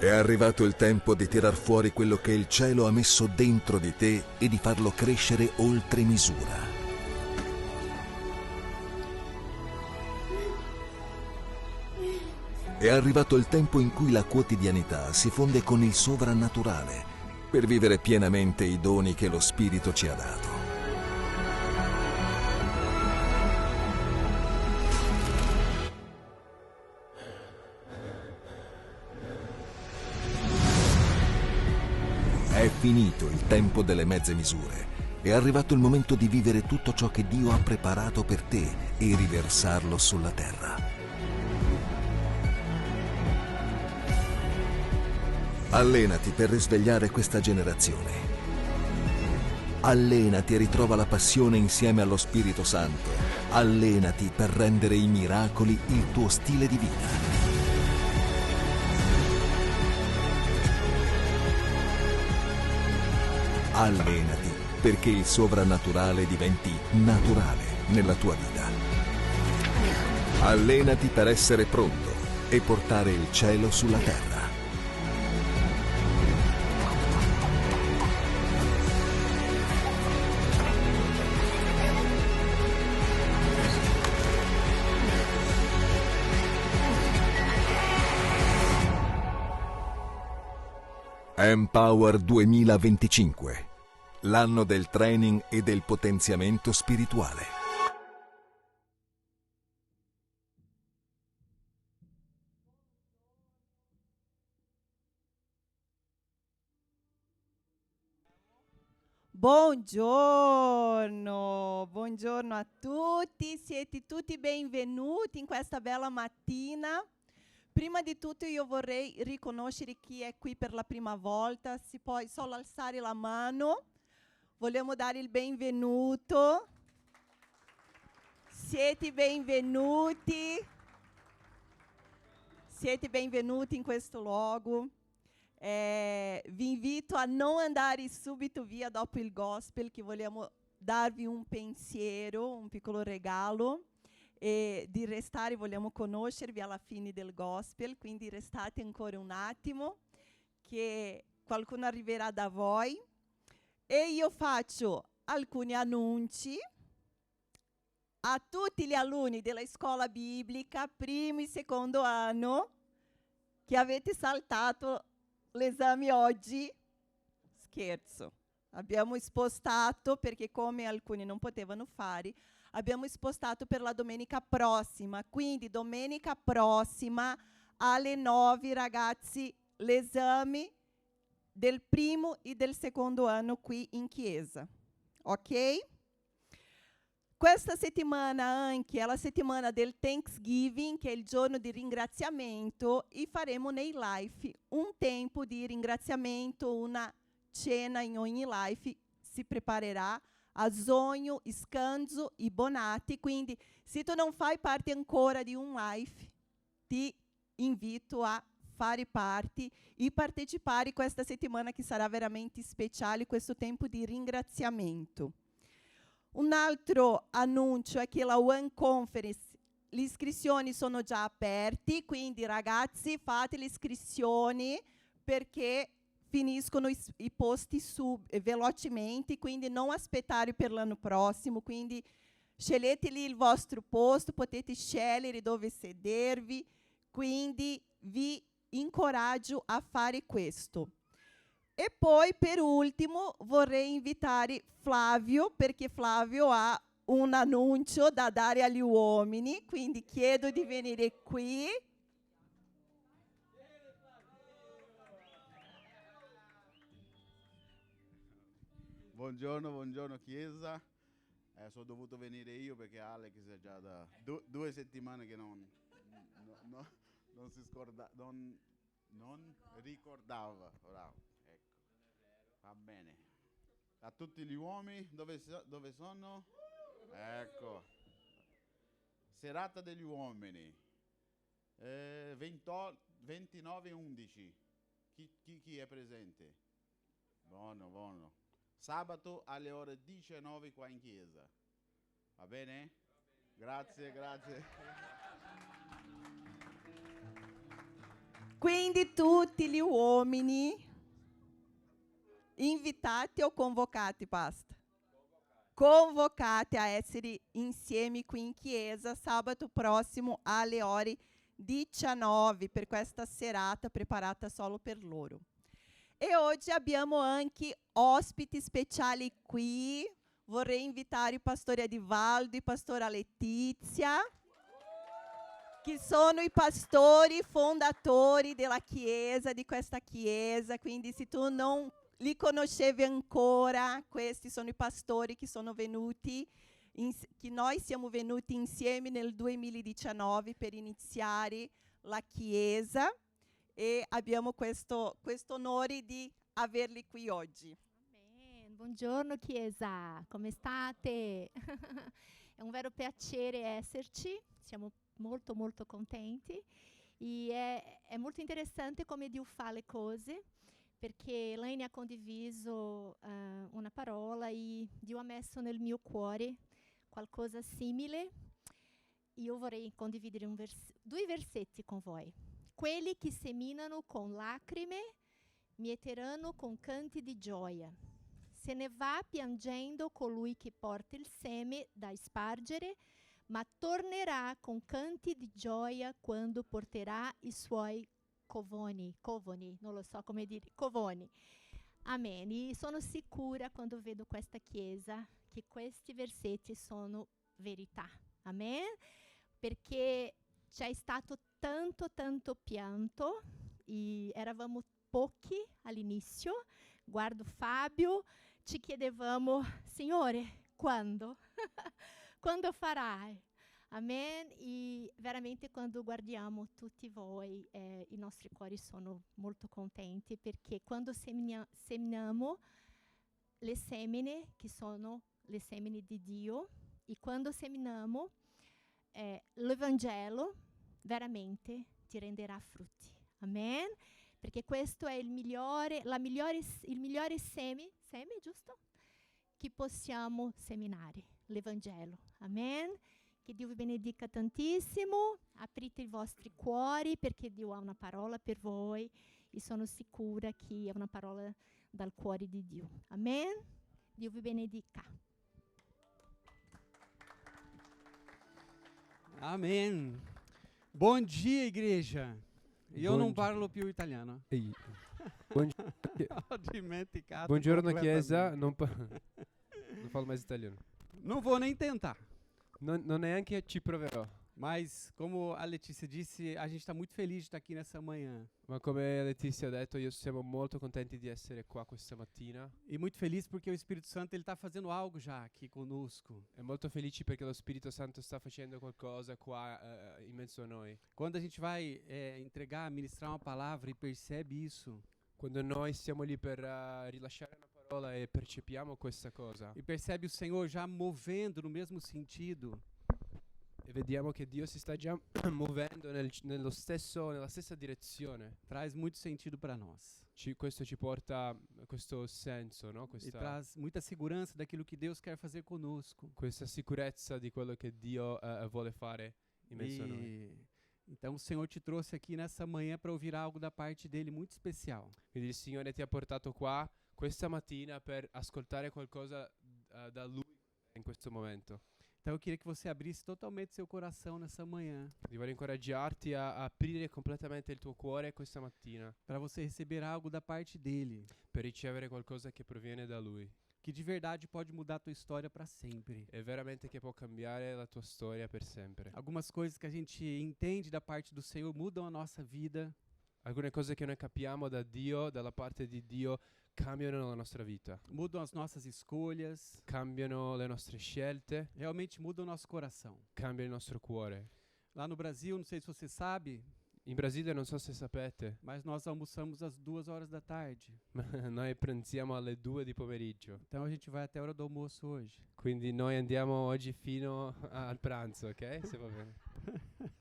È arrivato il tempo di tirar fuori quello che il cielo ha messo dentro di te e di farlo crescere oltre misura. È arrivato il tempo in cui la quotidianità si fonde con il sovrannaturale per vivere pienamente i doni che lo Spirito ci ha dato. È finito il tempo delle mezze misure. È arrivato il momento di vivere tutto ciò che Dio ha preparato per te e riversarlo sulla terra. Allenati per risvegliare questa generazione. Allenati e ritrova la passione insieme allo Spirito Santo. Allenati per rendere i miracoli il tuo stile di vita. Allenati perché il sovrannaturale diventi naturale nella tua vita. Allenati per essere pronto e portare il cielo sulla terra. Empower 2025, l'anno del training e del potenziamento spirituale. Buongiorno a tutti, siete tutti benvenuti in questa bella mattina. Prima di tutto io vorrei riconoscere chi è qui per la prima volta, si può solo alzare la mano. Vogliamo dare il benvenuto. Siete benvenuti in questo luogo. Vi invito a non andare subito via dopo il gospel, che vogliamo darvi un pensiero, un piccolo regalo, e di restare, vogliamo conoscervi alla fine del gospel, quindi restate ancora un attimo che qualcuno arriverà da voi. E io faccio alcuni annunci a tutti gli alunni della scuola biblica, primo e secondo anno, che avete saltato l'esame oggi. Scherzo. Abbiamo spostato, perché come alcuni non potevano fare, abbiamo spostato per la domenica prossima. Quindi domenica prossima alle 9, ragazzi, l'esame del primo e del secondo anno qui in chiesa. Ok? Questa settimana anche è la settimana del Thanksgiving, che è il giorno di ringraziamento, e faremo nei live un tempo di ringraziamento, una cena in ogni live si preparerà a Zonho, Scanzo e Bonatti. Quindi se tu non fai parte ancora di un live, ti invito a fare parte e partecipare questa settimana, che sarà veramente speciale, questo tempo di ringraziamento. Un altro annuncio è che la One Conference, le iscrizioni sono già aperte, quindi ragazzi fate le iscrizioni perché finiscono i posti velocemente, quindi non aspettare per l'anno prossimo, quindi scegliete lì il vostro posto, potete scegliere dove sedervi, quindi vi incoraggio a fare questo. E poi per ultimo vorrei invitare Flavio, perché Flavio ha un annuncio da dare agli uomini, quindi chiedo di venire qui. Buongiorno Chiesa. Sono dovuto venire io perché Alex è già da 2 settimane che non si scorda, non ricordava. Bravo, ecco. Va bene. A tutti gli uomini, dove sono? Ecco. Serata degli uomini. 29-11. Chi è presente? Buono. Sabato alle ore 19 qua in chiesa. Va bene? Grazie. Quindi tutti gli uomini invitati o convocati, pasta? Convocati a essere insieme qui in chiesa sabato prossimo alle ore 19 per questa serata preparata solo per loro. E oggi abbiamo anche ospiti speciali qui. Vorrei invitare il pastore Adivaldo e pastora Letizia, che sono i pastori fondatori della chiesa, di questa chiesa. Quindi se tu non li conoscevi ancora, questi sono i pastori che sono venuti, che noi siamo venuti insieme nel 2019 per iniziare la chiesa e abbiamo questo onore di averli qui oggi. Amen. Buongiorno Chiesa, come state? È un vero piacere esserci, siamo molto molto contenti e è molto interessante come Dio fa le cose, perché Elaine ha condiviso una parola e Dio ha messo nel mio cuore qualcosa simile. Io vorrei condividere due versetti con voi. Quelli che seminano con lacrime mieteranno con canti di gioia. Se ne va piangendo colui che porta il seme da spargere, ma tornerà con canti di gioia quando porterà i suoi covoni, non lo so come dire, covoni. Amen. E sono sicura quando vedo questa chiesa che questi versetti sono verità. Amen. Perché c'è stato tanto pianto e eravamo pochi all'inizio. Guardo Fabio, ci chiedevamo, Signore, quando? Quando farai? Amen. E veramente quando guardiamo tutti voi, i nostri cuori sono molto contenti, perché quando seminiamo le semine, che sono le semine di Dio, e quando seminiamo l'Evangelo, veramente ti renderà frutti. Amen. Perché questo è il migliore seme, giusto? Che possiamo seminare, l'Evangelo. Amen. Che Dio vi benedica tantissimo. Aprite i vostri cuori, perché Dio ha una parola per voi e sono sicura che è una parola dal cuore di Dio. Amen. Dio vi benedica. Amen. Bom dia, igreja. Io Buon non gi- parlo più italiano. Ehi. Buon- Ho dimenticato Buongiorno Chiesa, completamente. non parlo mais italiano. Não vou nem tentar. Non neanche ci proverò, Mas, como a Letícia disse, a gente está muito feliz de estar aqui nessa manhã. ma come Letizia ha detto, io siamo molto contenti di essere qua questa mattina E muito feliz porque o Espírito Santo ele está fazendo algo já aqui conosco. e molto felici perché lo Spirito Santo sta facendo qualcosa qua in mezzo a noi. Quando a gente vai entregar, ministrar uma palavra e percebe isso, Quando noi siamo lì per rilasciare una parola e percepiamo questa cosa e percebe o Senhor já movendo no mesmo sentido, e vediamo che Dio si sta già muovendo nella stessa direzione, traz muito sentido para nós. questo ci porta a questo senso, no? E traz muita segurança daquilo que Deus quer fazer conosco. Questa sicurezza di quello che Dio vuole fare in mezzo a noi. Então o Senhor te trouxe aqui nessa manhã para ouvir algo da parte dele muito especial. Quindi il Signore ti ha portato qua questa mattina per ascoltare qualcosa da Lui in questo momento. Então eu queria que você abrisse totalmente seu coração nessa manhã, Io voglio incoraggiarti a aprire completamente il tuo cuore questa mattina para você receber algo da parte dele, per ricevere qualcosa che proviene da Lui. que de verdade pode mudar a tua história para sempre. È veramente che può cambiare la tua storia per sempre. Algumas coisas que a gente entende da parte do Senhor mudam a nossa vida, Alcune cose che noi capiamo da Dio, dalla parte di Dio, cambiano la nostra vita, mudam as nossas escolhas, cambiano le nostre scelte, realmente mudam o nosso coração. cambia il nostro cuore. Lá no Brasil, não sei se você sabe, In Brasile non so se sapete, mas nós almoçamos às 2 horas da tarde. ma noi pranziamo alle 2 di pomeriggio. Então a gente vai até a hora do almoço hoje. Quindi noi andiamo oggi fino al pranzo, ok? Se va bene.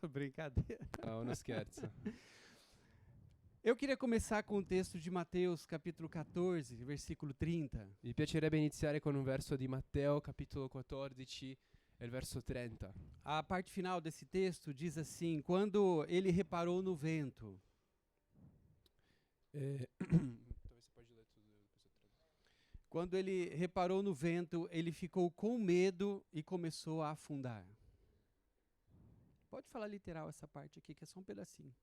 Brincadeira. No, uno scherzo. Eu queria começar com o texto de Mateus, capítulo 14, versículo 30. Mi piacerebbe iniziare con un verso di Matteo, capitolo 14, e il verso 30. A parte final desse texto diz assim: quando ele reparou no vento, Talvez você pode ler tudo, depois eu traduzo. Quando ele reparou no vento, ele ficou com medo e começou a afundar. Pode falar literal essa parte aqui, que é só um pedacinho.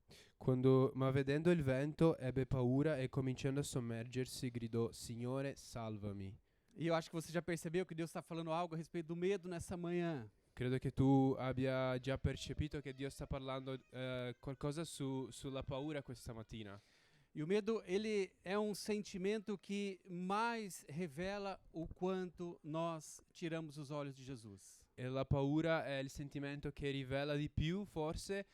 Ma vedendo il vento ebbe paura e cominciando a sommergersi gridò: Signore, salvami. E eu acho que você já percebeu que Deus está falando algo a respeito do medo nessa manhã. Credo che tu abbia già percepito che Dio sta parlando qualcosa sulla paura questa mattina. E o medo, ele é um sentimento que mais revela o quanto nós tiramos os olhos de Jesus. E la paura è il sentimento che rivela di più, forse,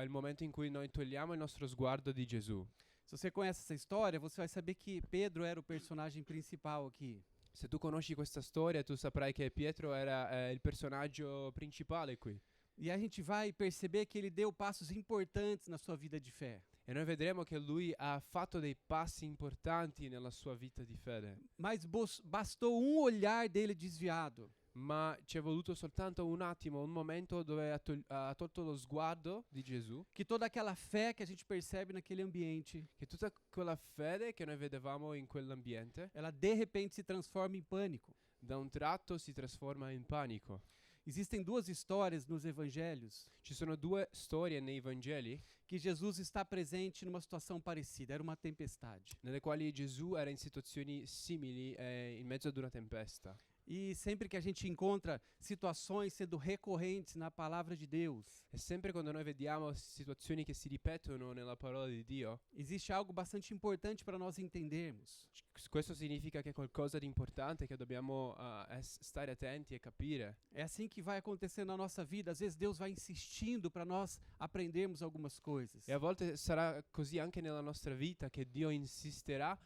il momento in cui noi togliamo il nostro sguardo di Gesù. Se você conhece essa história, você vai saber que Pedro era o personagem principal aqui. Se tu conosci questa storia, tu saprai che Pietro era il personaggio principale qui. E a gente vai perceber que ele deu passos importantes na sua vida de fé. E noi vedremo che lui ha fatto dei passi importanti nella sua vita di fede. Mas bastou um olhar dele desviado. Ma ci è voluto soltanto un attimo, un momento dove ha tolto lo sguardo di Gesù, Que toda aquela fé que a gente percebe naquele ambiente, che tutta quella fede che noi vedevamo in quell'ambiente, ela de repente se transforma em pânico. da un tratto si trasforma in panico. Existem duas histórias nos evangelhos Ci sono due storie nei Vangeli que Jesus está presente numa situação parecida. Era uma tempestade. nelle quali Gesù era in situazioni simili in mezzo ad una tempesta. E sempre que a gente encontra situações sendo recorrentes na palavra de Deus, E sempre quando noi vediamo situazioni che si ripetono nella parola di Dio, existe algo bastante importante para nós entendermos. questo significa che è qualcosa di importante che dobbiamo stare attenti e capire. É assim que vai acontecendo na nossa vida. Às vezes Deus vai insistindo para nós aprendermos algumas coisas. E a volte sarà così anche nella nostra vita, che Dio insisterà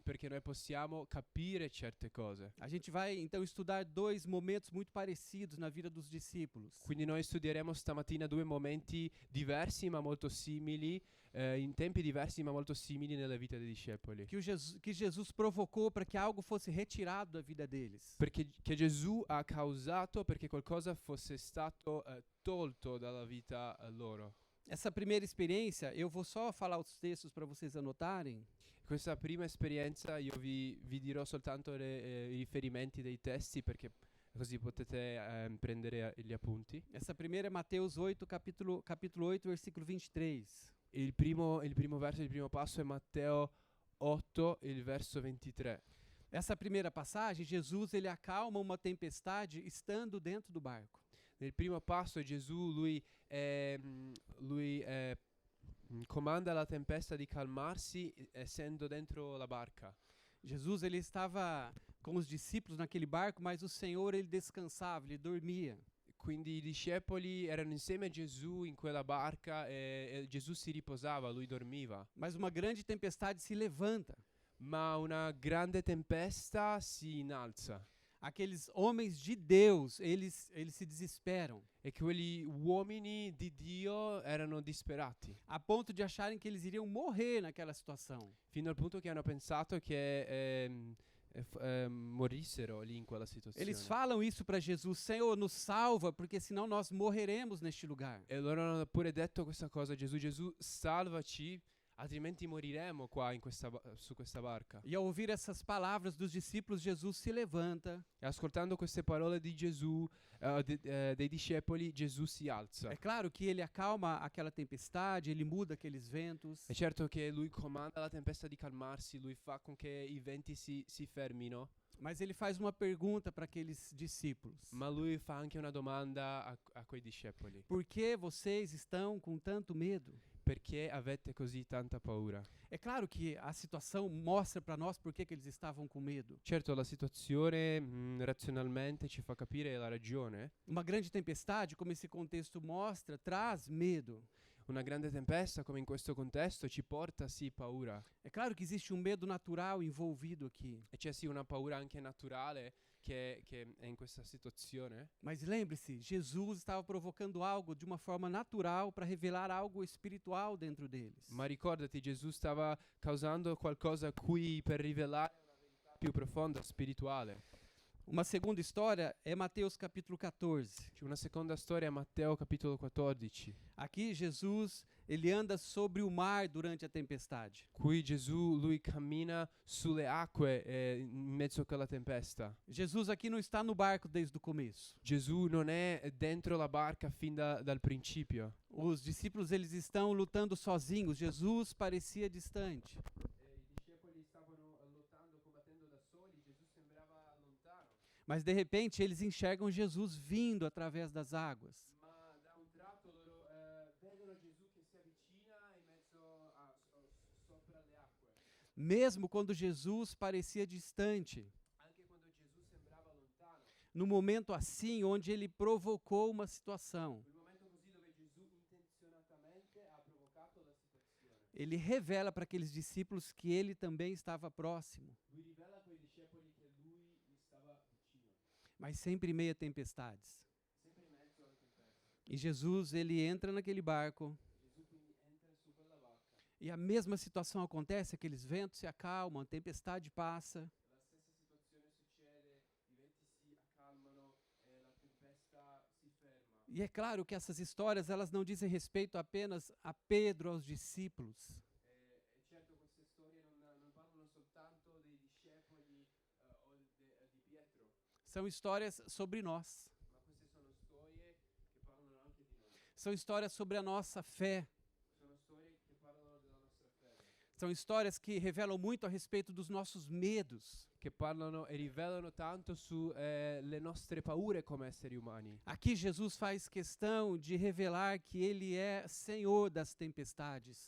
perché noi possiamo capire certe cose. A gente vai então estudar dois momentos muito parecidos na vida dos discípulos. Quindi noi studieremo stamattina due momenti diversi ma molto simili, in tempi diversi ma molto simili nella vita dei discepoli. Que Jesus provocou para que algo fosse retirado da vida deles. Perché che Gesù ha causato perché qualcosa fosse stato tolto dalla vita loro. Essa primeira experiência, eu vou só falar os textos para vocês anotarem. Questa prima esperienza io vi dirò soltanto i riferimenti dei testi perché così potete prendere gli appunti. Essa primeira é Mateus 8, capítulo 8, versículo 23. Il primo verso, il primo passo è Matteo 8, il verso 23. Essa primeira passagem, Jesus ele acalma uma tempestade estando dentro do barco. Nel primo passo Gesù, lui comanda alla tempesta di calmarsi essendo dentro la barca. Jesus ele estava com os discípulos naquele barco, mas o Senhor ele descansava, ele dormia. Quindi i discepoli erano insieme a Gesù in quella barca e Gesù si riposava, lui dormiva. Mas uma grande tempestade se levanta. Ma una grande tempesta si innalza Aqueles homens de Deus, eles se desesperam, e quegli uomini di Dio erano disperati, a ponto de acharem que eles iriam morrer naquela situação. fino al punto che hanno pensato che morissero lì in quella situazione. Eles falam isso para Jesus: Senhor, nos salva, porque senão nós morreremos neste lugar. E loro hanno pure detto questa cosa a Gesù: Gesù, salvaci, altrimenti moriremo qua su questa barca. E ao ouvir essas palavras dos discípulos, Jesus se levanta. E ascoltando queste parole di Gesù, dei discepoli, Gesù si alza. É claro que ele acalma aquela tempestade, ele muda aqueles ventos. È certo che lui comanda la tempesta di calmarsi, lui fa con che i venti si fermino, Mas ele faz uma pergunta para aqueles discípulos: ma lui fa anche una domanda a quei discepoli. Por que vocês estão com tanto medo? Perché avete così tanta paura? É claro que a situação mostra para nós por que eles estavam com medo. Certo, la situazione razionalmente ci fa capire la ragione. Uma grande tempestade, como esse contexto mostra, traz medo. Una grande tempesta, come in questo contesto, ci porta sì paura. É claro que existe um medo natural envolvido aqui. E c'è sì una paura anche naturale che è in questa situazione. Mas lembre-se, Jesus estava provocando algo de uma forma natural para revelar algo espiritual dentro deles. Ma ricordati, Gesù stava causando qualcosa qui per rivelare una verità più profonda, spirituale. Uma segunda história é Mateus capítulo 14. C'è una seconda storia, Matteo capitolo 14, Aqui Jesus, ele anda sobre o mar durante a tempestade. qui Gesù, lui cammina sulle acque in mezzo a quella tempesta. Jesus aqui não está no barco desde o começo. Gesù non è dentro la barca fin dal principio. Os discípulos eles estão lutando sozinhos. Jesus parecia distante. I discepoli stavano lottando, combattendo da soli, Gesù sembrava lontano. Mas de repente eles enxergam Jesus vindo através das águas. Ma da un tratto loro vedono Gesù che si avvicina in mezzo sopra le acque. Mesmo quando Jesus parecia distante. Anche quando Gesù sembrava lontano. No momento assim, onde ele provocou uma situação. Quel momento così dove Gesù intenzionatamente ha provocato la situazione. Ele revela para aqueles discípulos que ele também estava próximo. Lui rivela a quei discepoli che lui gli stava vicino, Mas sempre em meio a tempestades. sempre in mezzo alla tempesta. E Jesus, ele entra naquele barco. Gesù quindi entra su quella barca. E a mesma situação acontece, aqueles ventos se acalmam, a tempestade passa. La stessa situazione succede, i venti si accalmano e la tempesta si ferma. E é claro que essas histórias, elas não dizem respeito apenas a Pedro, aos discípulos. E certo queste storie non parlano soltanto dei discepoli o di Pietro, São histórias sobre nós. ma queste sono storie che parlano anche di noi. São histórias sobre a nossa fé. Sono storie che parlano della nostra fede, São histórias que revelam muito a respeito dos nossos medos. che parlano e rivelano tanto su le nostre paure come esseri umani. Aqui Jesus faz questão de revelar que ele é Senhor das tempestades.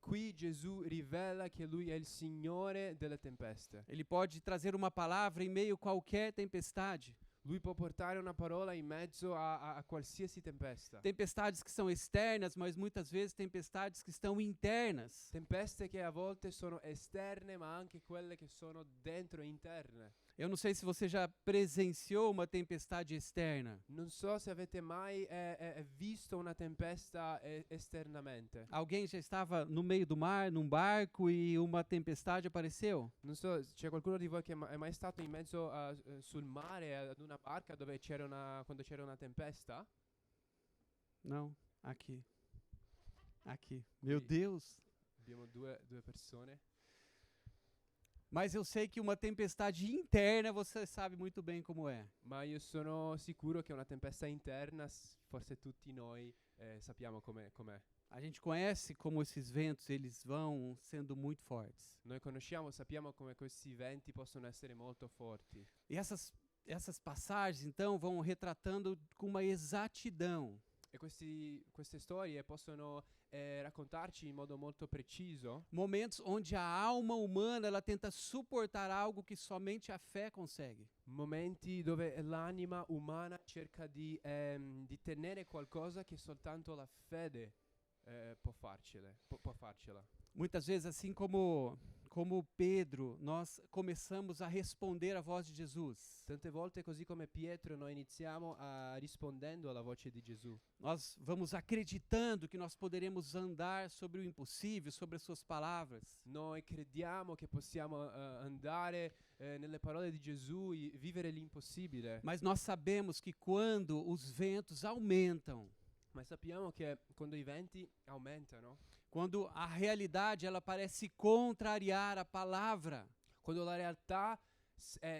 Qui Gesù rivela che lui è il Signore delle tempeste. Ele pode trazer uma palavra em meio a qualquer tempestade. Lui può portare una parola in mezzo a qualsiasi tempesta. Tempestades que são externas, mas muitas vezes tempestades que estão internas. Tempeste che a volte sono esterne, ma anche quelle che sono dentro interne. Eu não sei se você já presenciou uma tempestade externa. Non so se avete mai visto una tempesta esternamente. Alguém já estava no meio do mar, num barco, e uma tempestade apareceu? Non so, c'è qualcuno di voi che è mai stato in mezzo sul mare ad una barca dove quando c'era una tempesta? Não, aqui. Aqui. Meu Qui. Deus. Abbiamo due persone. Mas eu sei que uma tempestade interna, você sabe muito bem como é. Ma io sono sicuro che una tempesta interna, forse tutti noi sappiamo com'è. A gente conhece como esses ventos, eles vão sendo muito fortes. Noi conosciamo, sappiamo come questi venti possono essere molto forti. E essas passagens, então, vão retratando com uma exatidão E queste storie possono raccontarci in modo molto preciso momentos onde a alma humana ela tenta suportar algo que somente a fé consegue. momenti dove l'anima umana cerca di tenere qualcosa che soltanto la fede può farcela. Muitas vezes, assim como Pedro, nós começamos a responder à voz de Jesus. Tante volte, così come Pietro, noi iniziamo rispondendo alla voce di Gesù. Nós vamos acreditando que nós poderemos andar sobre o impossível, sobre as suas palavras. Noi crediamo che possiamo andare nelle parole di Gesù, vivere l'impossibile. Mas nós sabemos que quando os ventos aumentam, Ma sappiamo che quando i venti aumentano, quando a realidade ela parece contrariar a palavra, quando la realtà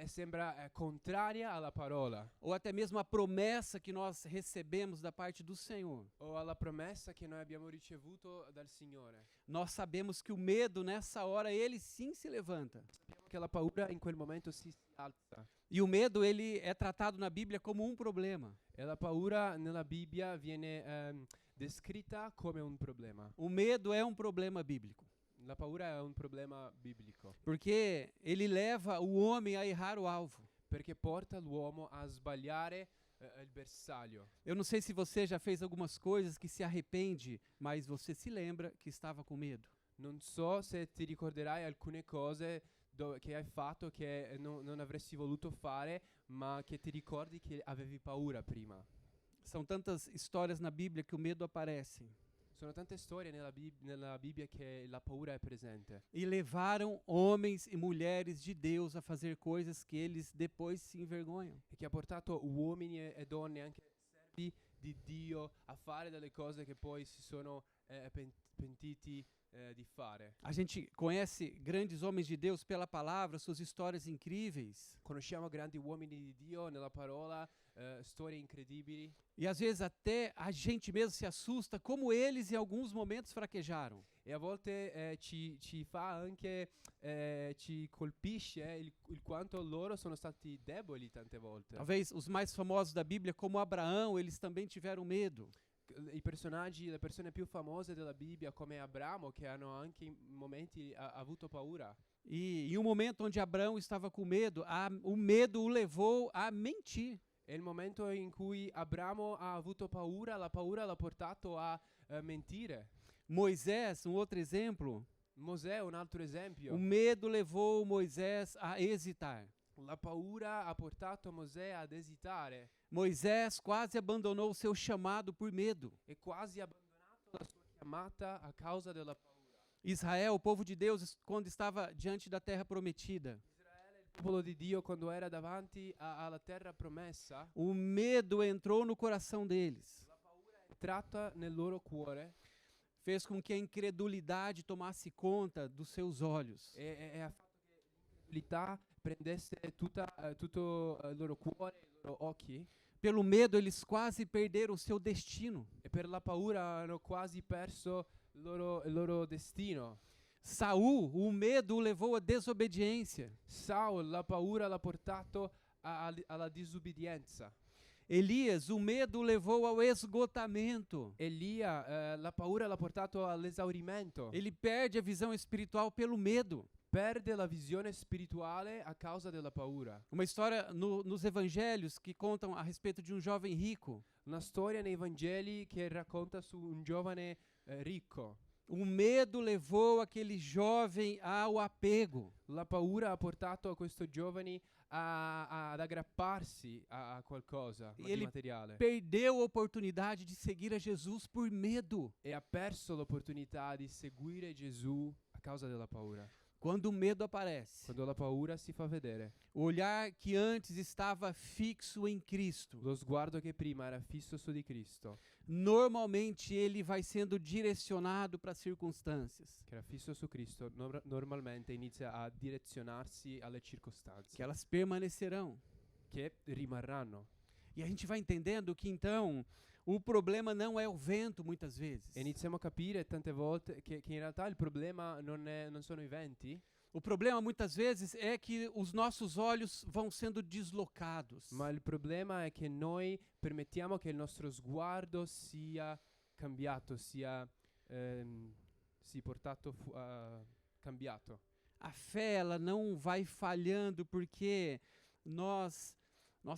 sembra contraria alla parola, ou até mesmo a promessa que nós recebemos da parte do Senhor, o alla promessa che noi abbiamo ricevuto dal Signore, nós sabemos que o medo nessa hora ele sim se levanta. sappiamo che la paura in quel momento si alza. E o medo ele é tratado na Bíblia como um problema. E la paura nella Bibbia viene descritta come un problema. O medo é um problema bíblico, La paura è un problema biblico, porque ele leva o homem a errar o alvo. perché porta l'uomo a sbagliare il bersaglio. Eu não sei se você já fez algumas coisas que se arrepende, mas você se lembra que estava com medo. Non so se ti ricorderai alcune cose che hai fatto che non avresti voluto fare, ma che ti ricordi che avevi paura prima. São tantas histórias na Bíblia que o medo aparece. Sono tante storie nella Bibbia che la paura è presente. E levaram homens e mulheres de Deus a fazer coisas que eles depois se envergonham. E che ha portato uomini e donne, anche servi di Dio, a fare delle cose che poi si sono pentiti di fare. A gente conhece grandes homens de Deus pela palavra, suas histórias incríveis. Conosciamo grandi uomini di Dio nella parola, storie incredibili. E às vezes até a gente mesmo se assusta como eles em alguns momentos fraquejaram. E a volte ci fa anche, ci colpisce il quanto loro sono stati deboli tante volte. Talvez os mais famosos da Bíblia, como Abraão, eles também tiveram medo. I personaggi, le persone più famose della Bibbia, come Abramo, che hanno anche in momenti avuto paura. E em um momento onde Abraão estava com medo, o medo o levou a mentir. E il momento in cui Abramo ha avuto paura, la paura l'ha portato a mentire. Moisés, um outro exemplo, Mosè, un altro esempio. o medo levou Moisés a hesitar. La paura ha portato Mosè ad esitare Moisés quase abandonou o seu chamado por medo. e quasi abbandonato la sua chiamata a causa della paura. Israel, o povo de Deus, quando estava diante da terra prometida, Israele, il popolo di Dio, quando era davanti alla terra promessa, o medo entrou no coração deles. la paura è entrata nel loro cuore Fez com que a incredulidade tomasse conta dos seus olhos. e ha fatto che l'incredulità prendesse tutto il loro cuore, i loro occhi, Pelo medo, eles quase perderam o seu destino. e per la paura hanno quasi perso il loro destino. Saul, o medo o levou à desobediência. Saul, la paura l'ha portato alla disobbedienza. Elias, o medo o levou ao esgotamento. Elia, la paura l'ha portato all'esaurimento. Ele perde a visão espiritual pelo medo. Perde la visione spirituale a causa della paura. Uma história nos evangelhos que contam a respeito de um jovem rico. Una storia nei Vangeli che racconta su un giovane ricco. O medo levou aquele jovem ao apego. La paura ha portato a questo giovane ad aggrapparsi a qualcosa di Ele materiale. Perdeu a oportunidade de seguir a Jesus por medo. E ha perso l'opportunità di seguire Gesù a causa della paura. Quando o medo aparece, Quando la paura si fa vedere, o olhar que antes estava fixo em Cristo, lo sguardo che prima era fisso su di Cristo, normalmente ele vai sendo direcionado para circunstâncias, che era fisso su Cristo, normalmente inizia a direzionarsi alle circostanze, que elas permanecerão. che rimarranno. E a gente vai entendendo que então o problema não é o vento muitas vezes. E iniziamo a capire tante volte che in realtà il problema non sono i venti, O problema muitas vezes é que os nossos olhos vão sendo deslocados. ma il problema è che noi permettiamo che il nostro sguardo sia cambiato, sia portato cambiato. A fé ela não vai falhando porque nós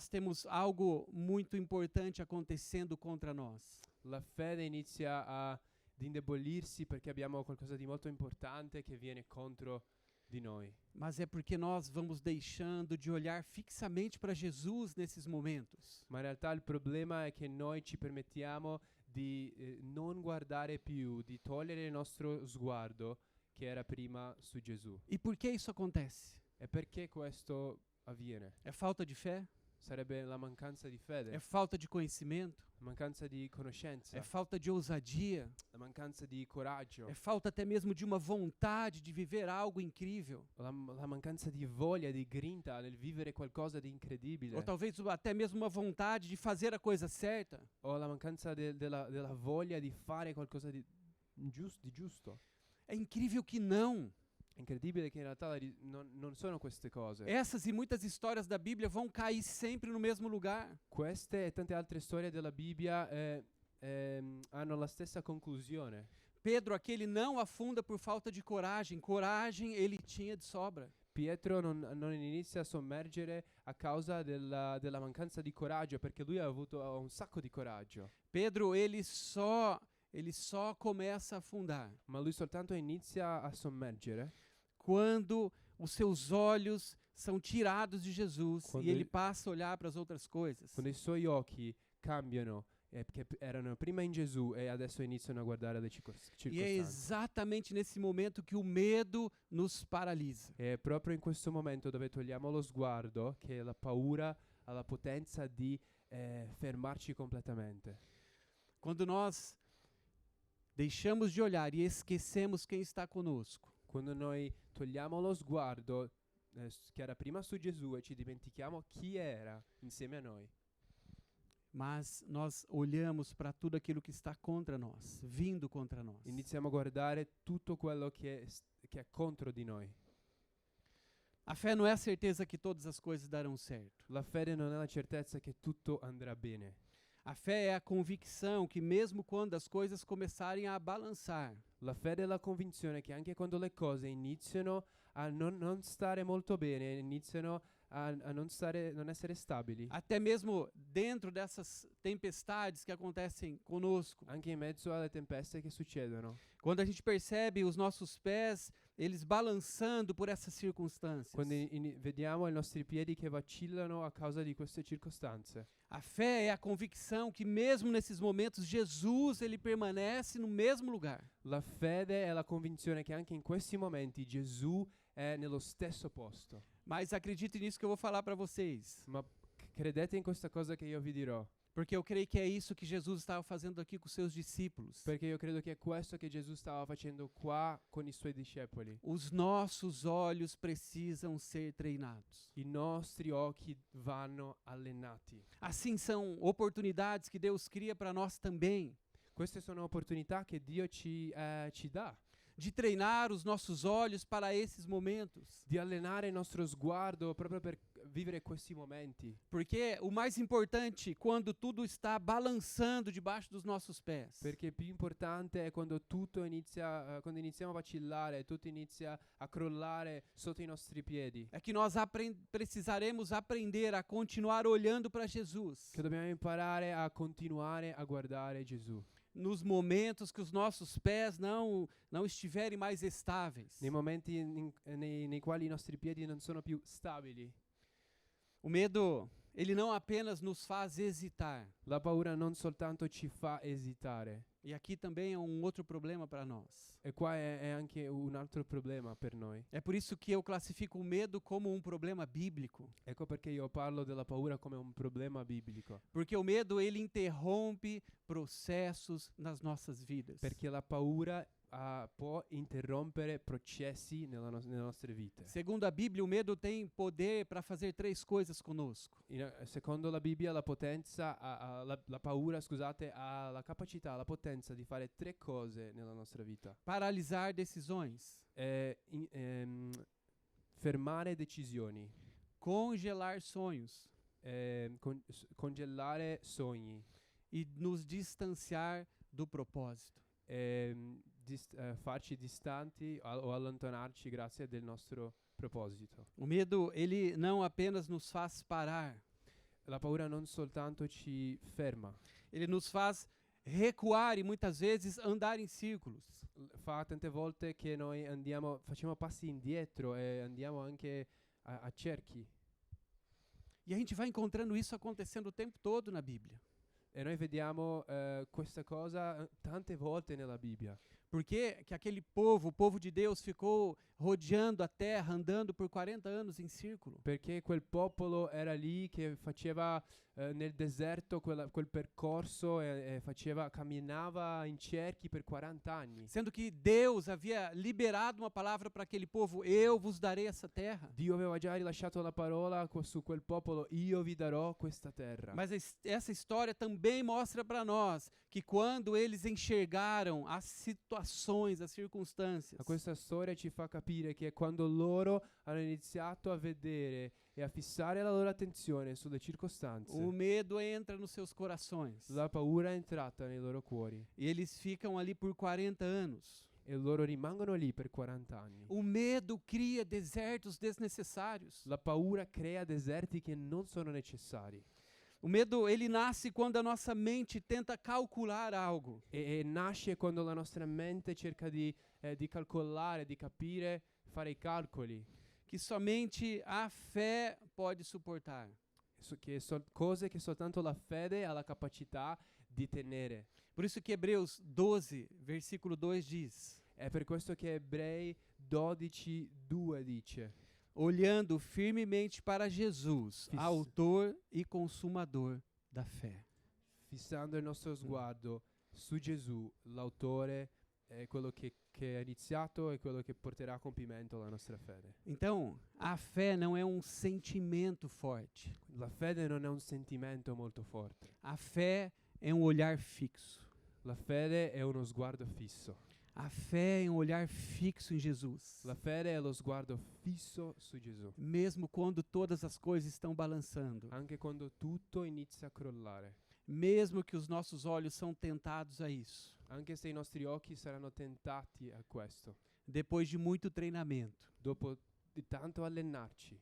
temos algo muito importante acontecendo contra nós. La fede inizia ad indebolirsi perché abbiamo qualcosa di molto importante che viene contro di noi. Mas é porque nós vamos deixando de olhar fixamente para Jesus nesses momentos. Ma in realtà il problema è che noi ci permettiamo di non guardare più, di togliere il nostro sguardo che era prima su Gesù. E por que isso acontece? E perché questo avviene? É falta de fé? Sarebbe la mancanza di fede, É falta de conhecimento? la mancanza di conoscenza, É falta de ousadia? la mancanza di coraggio, É falta até mesmo de uma vontade de viver algo incrível? la mancanza di voglia, di grinta nel vivere qualcosa di incredibile, Ou talvez até mesmo uma vontade de fazer a coisa certa? o la mancanza della voglia di fare qualcosa di giusto. É incrível que não. È incredibile che in realtà non sono queste cose. Essas e muitas histórias da Bíblia vão cair sempre no mesmo lugar. Queste e tante altre storie della Bibbia hanno la stessa conclusione. Pedro, aquele não afunda por falta de coragem. Coragem ele tinha de sobra. Pietro non inizia a sommergere a causa della mancanza di coraggio, perché lui ha avuto un sacco di coraggio. Pedro, ele só começa a afundar Ma lui soltanto inizia a sommergere quando os seus olhos são tirados de Jesus Quando e ele ele- passa a olhar para as outras coisas. quando i suoi occhi cambiano che erano prima in Gesù e adesso iniziano a guardare le E é circostanze. exatamente nesse momento que o medo nos paralisa. È proprio in questo momento dove togliamo lo sguardo che la paura ha la potenza di fermarci completamente. Quando nós deixamos de olhar e esquecemos quem está conosco, Quando noi togliamo lo sguardo che era prima su Gesù e ci dimentichiamo chi era insieme a noi, mas nós olhamos para tudo aquilo que está contra nós, vindo contra nós. iniziamo a guardare tutto quello che è contro di noi. A fé não é a certeza que todas as coisas darão certo. La fede non è la certezza che tutto andrà bene. A fé é a convicção que mesmo quando as coisas começarem a balançar, La fede è la convinzione che anche quando le cose iniziano a non stare molto bene, iniziano a non essere stabili, até mesmo dentro dessas tempestades que acontecem conosco, anche in mezzo alle tempeste che succedono, quando a gente percebe os nossos pés, eles balançando por essas circunstâncias. quando vediamo i nostri piedi che vacillano a causa di queste circostanze. A fé é a convicção que mesmo nesses momentos Jesus ele permanece no mesmo lugar. La fede è la convinzione che anche in questi momenti Gesù è nello stesso posto. Mas acredite nisso que eu vou falar para vocês, Ma credete in questa cosa che io vi dirò, porque eu creio que é isso que Jesus estava fazendo aqui com seus discípulos. perché io credo che è questo che Gesù stava facendo qua con i suoi discepoli. Os nossos olhos precisam ser treinados. I nostri occhi vanno allenati. Assim são oportunidades que Deus cria para nós também, Queste sono opportunità che Dio ci dà, de treinar os nossos olhos para esses momentos. di allenare il nostro sguardo proprio per vivere questi momenti. Porque o mais importante, quando tudo está balançando debaixo dos nossos pés, Perché più importante è quando tutto inizia, quando iniziamo a vacillare, tutto inizia a crollare sotto i nostri piedi. é que nós precisaremos aprender a continuar olhando para Jesus. Che dobbiamo imparare a continuare a guardare Gesù. Nos momentos que os nossos pés não estiverem mais estáveis. Nei momenti nei quali i nostri piedi non sono più stabili. O medo, ele não apenas nos faz hesitar. La paura non soltanto ci fa esitare. E aqui também é outro problema para nós. E qua è anche un altro problema per noi. É por isso que eu classifico o medo como problema bíblico. Ecco perché io parlo della paura come un problema biblico. Porque o medo, ele interrompe processos nas nossas vidas. Perché la paura può interrompere processi nelle nostre vite. Segundo a Bíblia, o medo tem poder para fazer 3 coisas conosco. Secondo la Bibbia la paura, scusate, ha la capacità, la potenza di fare 3 cose nella nostra vita. Paralisar decisões, Fermare decisioni, congelar sonhos congelare sogni, e nos distanciar do propósito. Farci distanti o allontanarci grazie del nostro proposito. O medo, ele não apenas nos faz parar, La paura non soltanto ci ferma, ele nos faz recuar e muitas vezes andar em círculos. fa tante volte che noi facciamo passi indietro e andiamo anche a cerchi. E a gente vai encontrando isso acontecendo o tempo todo na Bíblia. E noi vediamo questa cosa tante volte nella Bibbia. Por que aquele povo, o povo de Deus, ficou rodeando a terra, andando por 40 anos em círculo? Perché quel popolo era lì che faceva nel deserto quel percorso e camminava in cerchi per 40 anni. Sendo que Deus havia liberado uma palavra para aquele povo: eu vos darei essa terra. Dio aveva già rilasciato la parola su quel popolo: io vi darò questa terra. Mas essa história também mostra para nós que quando eles enxergaram as situações, as circunstâncias, A questa storia ci fa capire che quando loro hanno iniziato a vedere e a fissare la loro attenzione sulle circostanze, o medo entra nos seus corações. la paura è entrata nei loro cuori E eles ficam ali por 40 anos. e loro rimangono lì per 40 anni. O medo cria desertos desnecessários. La paura crea deserti che non sono necessari. O medo, ele nasce quando a nossa mente tenta calcular algo. E nasce quando la nostra mente cerca di calcolare, di capire, fare i calcoli. Que somente a fé pode suportar. cose che soltanto la fede ha la capacità di tenere. Por isso que Hebreus 12, versículo 2 diz: È per questo che Ebrei 12:2 dice: olhando firmemente para Jesus, Fiss- autor e consumador da fé. fissando il nostro sguardo su Gesù, l'autore, quello che ha iniziato e quello che porterà a compimento la nostra fede. Então, a fé não é um sentimento forte. La fede non è un sentimento molto forte. A fé é um olhar fixo. La fede è uno sguardo fisso. A fé é um olhar fixo em Jesus. La fede è lo sguardo fisso su Gesù. Mesmo quando todas as coisas estão balançando. Anche quando tutto inizia a crollare. Mesmo que os nossos olhos são tentados a isso. Anche se i nostri occhi saranno tentati a questo. Depois de muito treinamento. Dopo di tanto allenarci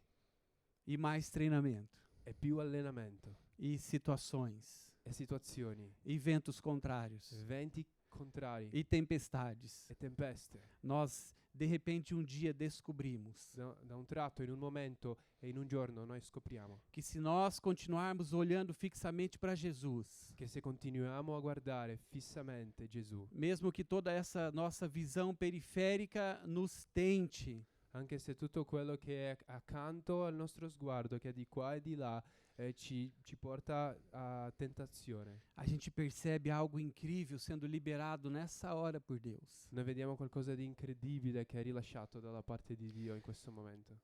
E mais treinamento. e più allenamento E situações. e situazioni, E ventos contrários. venti contrari E tempestades. e tempeste, Nós, de repente, um dia descobrimos da un tratto, in un momento e in un giorno noi scopriamo que se nós continuarmos olhando fixamente para Jesus, che se continuiamo a guardare fissamente Gesù, mesmo que toda essa nossa visão periférica nos tente, anche se tutto quello che è accanto al nostro sguardo, che è di qua e di là, ci porta a tentazione. a gente percebe algo incrível sendo liberado nessa hora por Deus. Noi vediamo qualcosa di incredibile che è rilasciato dalla parte di Dio in questo momento.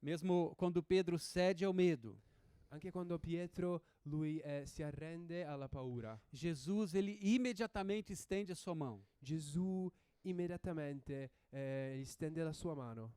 Mesmo quando Pedro cede ao medo, Anche quando Pietro, lui si arrende alla paura, Jesus, ele imediatamente estende a sua mão. Gesù immediatamente gli stende la sua mano.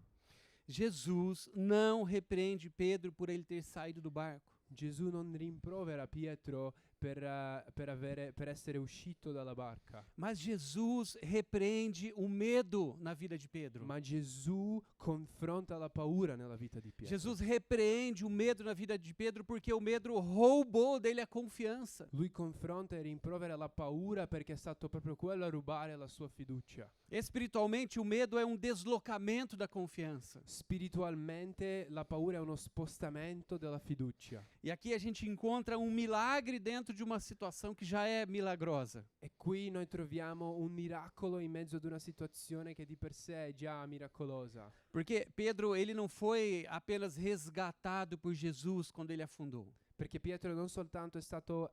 Jesus não repreende Pedro por ele ter saído do barco. Gesù non rimprovera Pietro per essere uscito dalla barca, Mas Jesus repreende o medo na vida de Pedro. ma Gesù confronta la paura nella vita di Pietro. Jesus repreende o medo na vida de Pedro porque o medo roubou dele a confiança. Lui confronta e rimprovera la paura perché è stato proprio quello a rubare la sua fiducia. Espiritualmente, o medo é um deslocamento da confiança. Spiritualmente la paura è uno spostamento della fiducia. E aqui a gente encontra um milagre dentro de uma situação que já é milagrosa. E qui noi troviamo un miracolo in mezzo ad una situazione che di per sé è già miracolosa. Porque Pedro, ele não foi apenas resgatado por Jesus quando ele afundou. Perché Pietro non soltanto è stato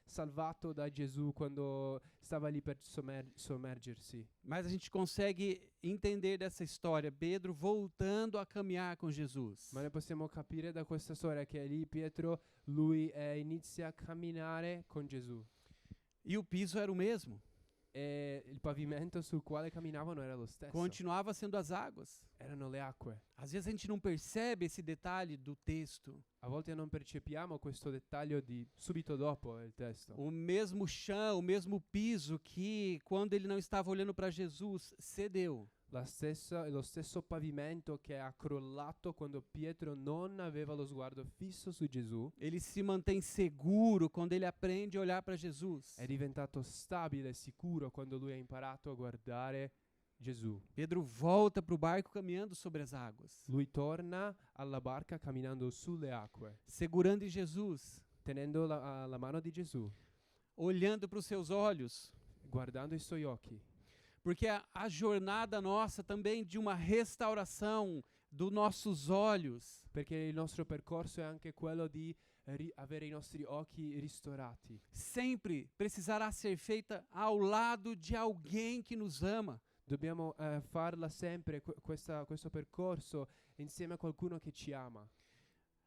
salvato da Gesù quando stava lì per sommergersi, Mas a gente consegue entender dessa história Pedro voltando a caminhar com Jesus. ma noi possiamo capire da questa storia che lì Pietro, lui inizia a camminare con Gesù. E o piso era o mesmo. E il pavimento sul quale camminavano era lo stesso. Continuava sendo as águas. Erano le acque. Às vezes a gente não percebe esse detalhe do texto. A volte non percepiamo questo dettaglio di subito dopo il testo. O mesmo chão, o mesmo piso que, quando ele não estava olhando para Jesus, cedeu. Lo stesso pavimento che ha crollato quando Pietro non aveva lo sguardo fisso su Gesù. Ele se mantém seguro quando ele aprende a olhar para Jesus. È diventato stabile e sicuro quando lui ha imparato a guardare Gesù. Pedro volta para o barco caminhando sobre as águas, Lui torna alla barca camminando sulle acque, segurando em Jesus, tenendo la mano di Gesù, olhando para os seus olhos, guardando i suoi occhi. porque a jornada nossa também de uma restauração dos nossos olhos Perché il nostro percorso è anche quello di avere i nostri occhi ristorati. sempre precisará ser feita ao lado de alguém que nos ama. Dobbiamo farla sempre, questo percorso, insieme a qualcuno che ci ama.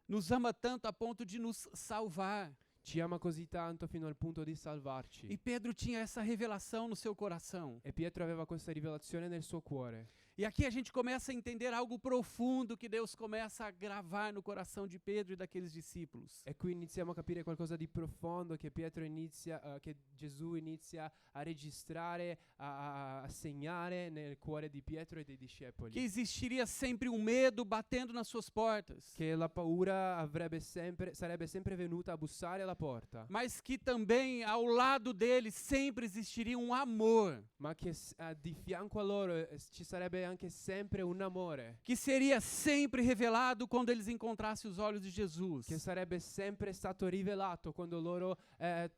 Nos ama tanto a ponto de nos salvar. Ci ama così tanto fino al punto di salvarci. E Pedro tinha essa revelação no seu coração. E Pietro aveva questa rivelazione nel suo cuore. E aqui a gente começa a entender algo profundo que Deus começa a gravar no coração de Pedro e daqueles discípulos. E qui iniziamo a capire qualcosa di profondo che che Gesù inizia a registrare, a segnare nel cuore di Pietro e dei discepoli. Que existiria sempre um medo batendo nas suas portas, Che la paura sarebbe sempre venuta a bussare alla porta, mas que também ao lado deles sempre existiria um amor. ma che di fianco a loro ci sarebbe anche sempre un amore que seria sempre revelado quando eles encontrassem os olhos de Jesus. che sarebbe sempre stato rivelato quando loro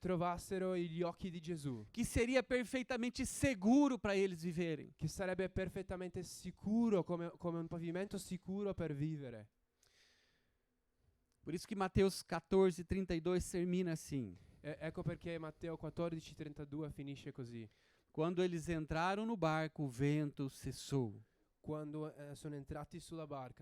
trovassero gli occhi di Gesù, Que seria perfeitamente seguro para eles viverem. che sarebbe perfettamente sicuro come un pavimento sicuro per vivere. Por isso que Mateus 14:32 termina assim. Ecco perché Matteo 14:32 finisce così. Quando eles entraram no barco, o vento cessou. Quando sono entrati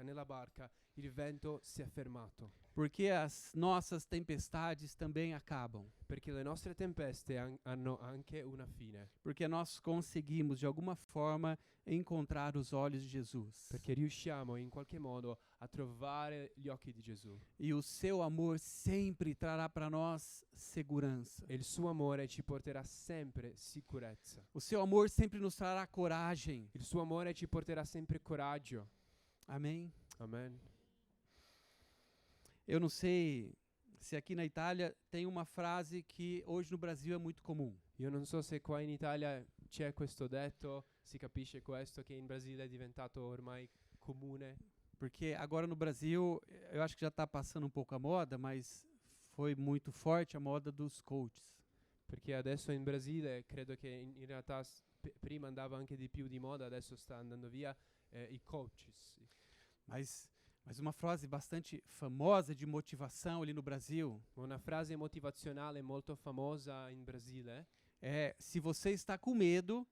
nella barca, il vento si è fermato. Porque as nossas tempestades também acabam. Perché le nostre tempeste hanno anche una fine. Porque nós conseguimos, de alguma forma, encontrar os olhos de Jesus. Perché riusciamo in qualche modo a trovare gli occhi di Gesù. E o seu amor sempre trará para nós segurança. E il suo amore ci porterà sempre sicurezza. O seu amor sempre nos trará coragem. Il suo amore ci porterà sempre coraggio. Amém? Amen. Eu não sei se aqui na Itália tem uma frase que hoje no Brasil é muito comum. Io non so se qua in Italia c'è questo detto, si capisce questo, che in Brasile è diventato ormai comune. Porque agora no Brasil, eu acho que já está passando um pouco a moda, mas foi muito forte a moda dos coaches. Perché adesso in Brasile credo che in realtà prima andava anche di più di moda, adesso sta andando via i coaches. Mas uma frase bastante famosa de motivação ali no Brasil Una frase motivazionale molto famosa in Brasile é: se você está com medo,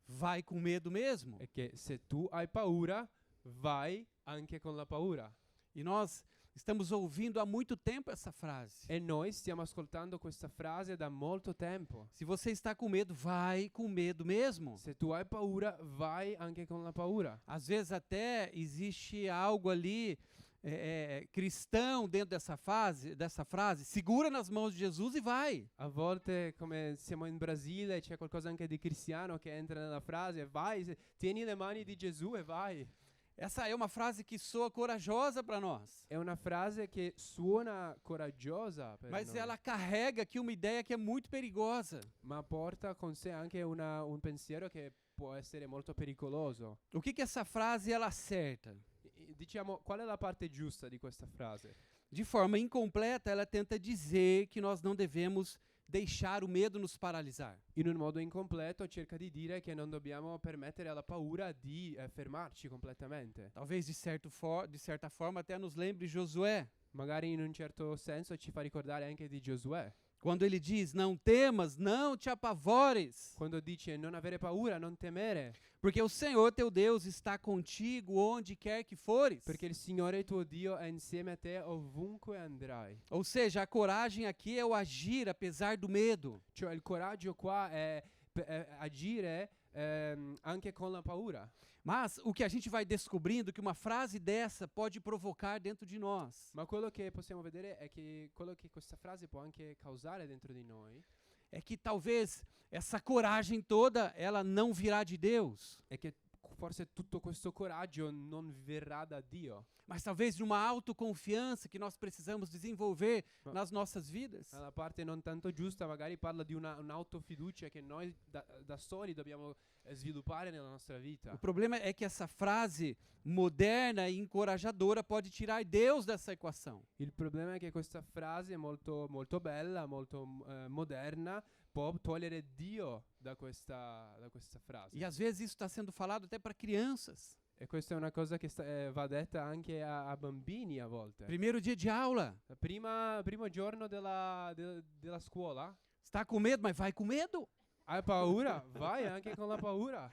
vai com medo mesmo. è che se tu hai paura, vai anche con la paura. E nós estamos ouvindo há muito tempo essa frase. E noi stiamo ascoltando questa frase da molto tempo. Se você está com medo, vai com medo mesmo. Se tu hai paura, vai anche con la paura. Às vezes até existe algo ali cristão dentro dessa frase. Segura nas mãos de Jesus e vai. A volte, come siamo in Brasile, c'è qualcosa anche di cristiano che entra nella frase, vai, tieni le mani di Gesù e vai. Essa é uma frase que soa corajosa para nós. È una frase che suona coraggiosa per Mas noi, ela carrega aqui uma ideia que é muito perigosa. ma porta con sé anche un pensiero che può essere molto pericoloso. O que essa frase ela acerta? Diciamo, qual è la parte giusta di questa frase? De forma incompleta, ela tenta dizer que nós não devemos deixar o medo nos paralisar. In un modo incompleto cerca di dire che non dobbiamo permettere alla paura di fermarci completamente. Talvez de certa forma até nos lembre Josué, Magari in un certo senso ci fa ricordare anche di Giosuè, quando ele diz: não temas, não te apavores, quando dice non avere paura, non temere, porque o Senhor teu Deus está contigo onde quer que fores. perché il Signore tuo Dio è insieme a te ovunque andrai. Ou seja, a coragem aqui é o agir apesar do medo. Cioè il coraggio qua è agire anche con la paura. Mas o que a gente vai descobrindo que uma frase dessa pode provocar dentro de nós Ma quello che possiamo vedere è che quello che questa frase può anche causare dentro di noi é que talvez essa coragem toda ela não virá de Deus, è che forse tutto questo coraggio non verrà da Dio, mas talvez de uma autoconfiança que nós precisamos desenvolver Ma- nas nossas vidas. la parte non tanto giusta magari parla di un'autofiducia che noi da soli dobbiamo sviluppare nella nostra vita. O problema é que essa frase moderna e encorajadora pode tirar Deus dessa equação. Il problema è che questa frase molto, molto bella, molto moderna, può togliere Dio da questa frase. E às vezes isso está sendo falado até para crianças. E questa è una cosa che va detta anche a bambini a volte. Primeiro dia de aula, Primo giorno della scuola, está com medo, mas vai com medo. hai paura? Vai anche con la paura.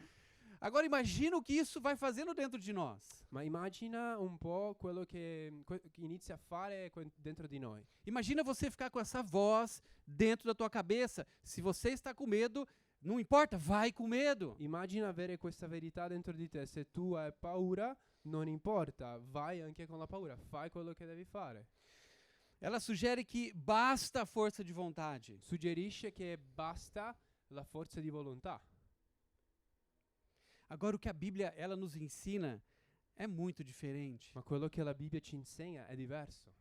Agora imagina o que isso vai fazendo dentro de nós. Ma immagina un po' quello che inizia a fare dentro di noi. Imagina você ficar com essa voz dentro da tua cabeça. Se você está com medo, não importa, vai com medo. Immagina avere questa verità dentro di te. Se tu hai paura, non importa, vai anche con la paura, fai quello che devi fare. Ela sugere que basta a força de vontade. Suggerisce che basta la forza di volontà. Agora o que a Bíblia ela nos ensina é muito diferente. Ma quello che la Bibbia ci insegna è diverso.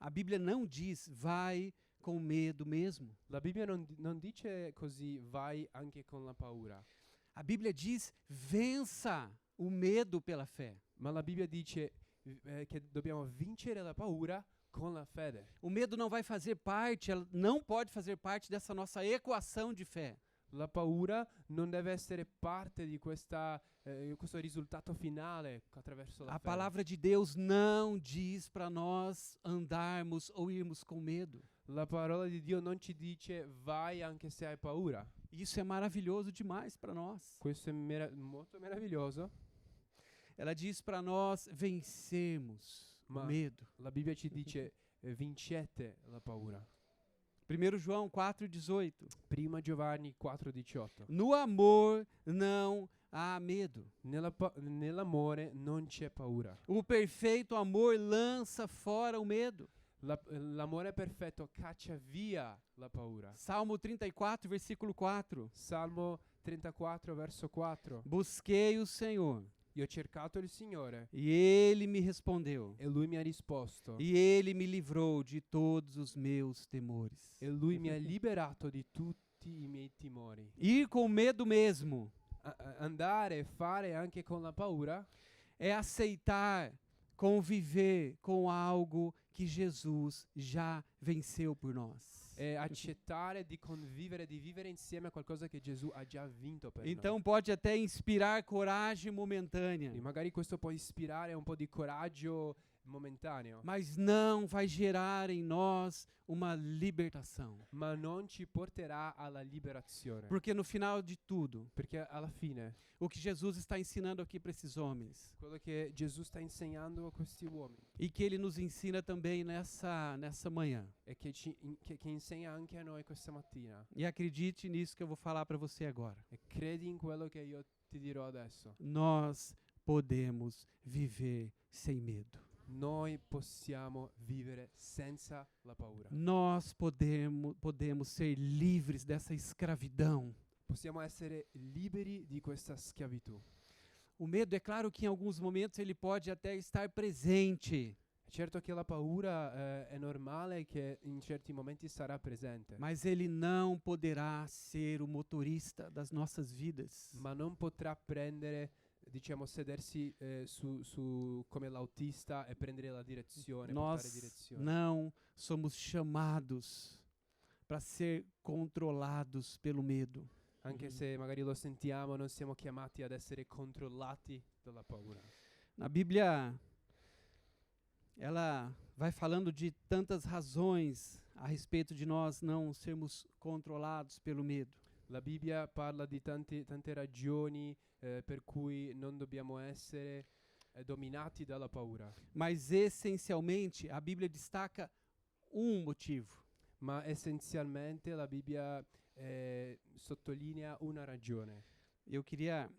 A Bíblia não diz vai com medo mesmo. La Bibbia non dice così vai anche con la paura. A Bíblia diz vença o medo pela fé. Ma la Bibbia dice che dobbiamo vincere la paura con la fede. O medo não vai fazer parte, ela não pode fazer parte dessa nossa equação de fé. La paura non deve essere parte di questo risultato finale attraverso la A fede. palavra de Deus não diz para nós andarmos ou irmos com medo. La parola di Dio non ci dice vai anche se hai paura. Isso é maravilhoso demais para nós. Questo è molto meraviglioso. Ela diz para nós vencermos o Ma medo. la Bibbia ci dice vincete la paura. 1 João 4,18. Prima Giovanni 4,18. No amor não há medo. Nell'amore non c'è paura. O perfeito amor lança fora o medo. L'amore perfetto caccia via la paura. Salmo 34, versículo 4. Salmo 34, verso 4. Busquei o Senhor Io ho cercato il Signore e Ele me respondeu. e Lui mi ha risposto. E Ele me livrou de todos os meus temores. E Lui mi ha liberato di tutti i miei timori. Ir com medo mesmo Andare e fare anche con la paura é aceitar conviver com algo que Jesus já venceu por nós. è accettare di convivere, di vivere insieme a qualcosa che Gesù ha già vinto per Então pode até inspirar coragem momentânea, noi. E magari questo può ispirare un po' di coraggio momentaneo, mas não vai gerar em nós uma libertação. ma non ci porterà alla liberazione. Porque no final de tudo, Perché alla fine o que Jesus está ensinando aqui para esses homens, quello che Gesù sta insegnando a questi uomini e que Ele nos ensina também nessa manhã. e che insegna anche a noi questa mattina. E acredite nisso que eu vou falar para você agora. E credi in quello che io ti dirò adesso. Nós podemos viver sem medo. Noi possiamo vivere senza la paura. Nós podemos ser livres dessa escravidão. Possiamo essere liberi di questa schiavitù. O medo, é claro que em alguns momentos ele pode até estar presente, Certo che la paura è normale che in certi momenti sarà presente, mas ele não poderá ser o motorista das nossas vidas. ma non potrà prendere, diciamo, sedersi su come l'autista e prendere la direzione, portare Nós direzione. não somos chamados para ser controlados pelo medo. Anche se magari lo sentiamo, non siamo chiamati ad essere controllati dalla paura. Na Bíblia, ela vai falando de tantas razões a respeito de nós não sermos controlados pelo medo. La Bibbia parla di tante ragioni per cui non dobbiamo essere dominati dalla paura. Mas essencialmente, a Bíblia destaca um motivo. Ma essenzialmente la Bibbia sottolinea una ragione. Eu queria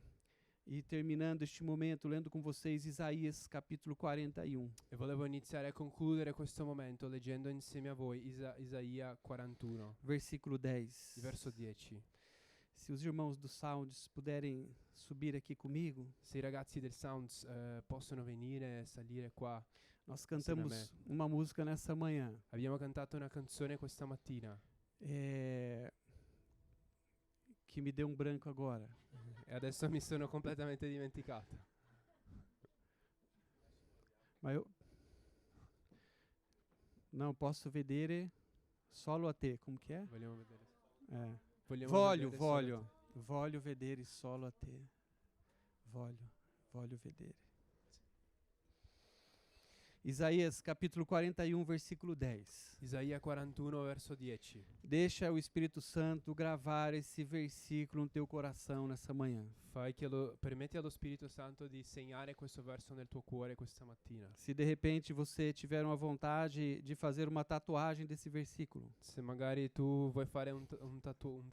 ir terminando este momento lendo com vocês Isaías capítulo 41. E volevo iniziare a concludere questo momento leggendo insieme a voi Isaia 41, Versículo 10. verso 10. Se os irmãos do Sounds puderem subir aqui comigo, Se i ragazzi del Sounds possono venire e salire qua. nós cantamos uma música nessa manhã. Abbiamo cantato una canzone questa mattina Que me deu um branco agora. e adesso mi sono completamente dimenticato. Mas eu não posso vedere solo a te. Como que é? Vogliamo vedere. É. Vogliamo Voglio, vedere solo voglio. Voglio vedere solo a te. Voglio vedere. Isaías capítulo 41, versículo 10. Isaia 41, verso 10. Deixa o Espírito Santo gravar esse versículo no teu coração nessa manhã. Permetti allo Spirito Santo di segnare questo verso nel tuo cuore questa mattina. Se de repente você tiver uma vontade de fazer uma tatuagem desse versículo, Se magari tu vuoi fare un tattoo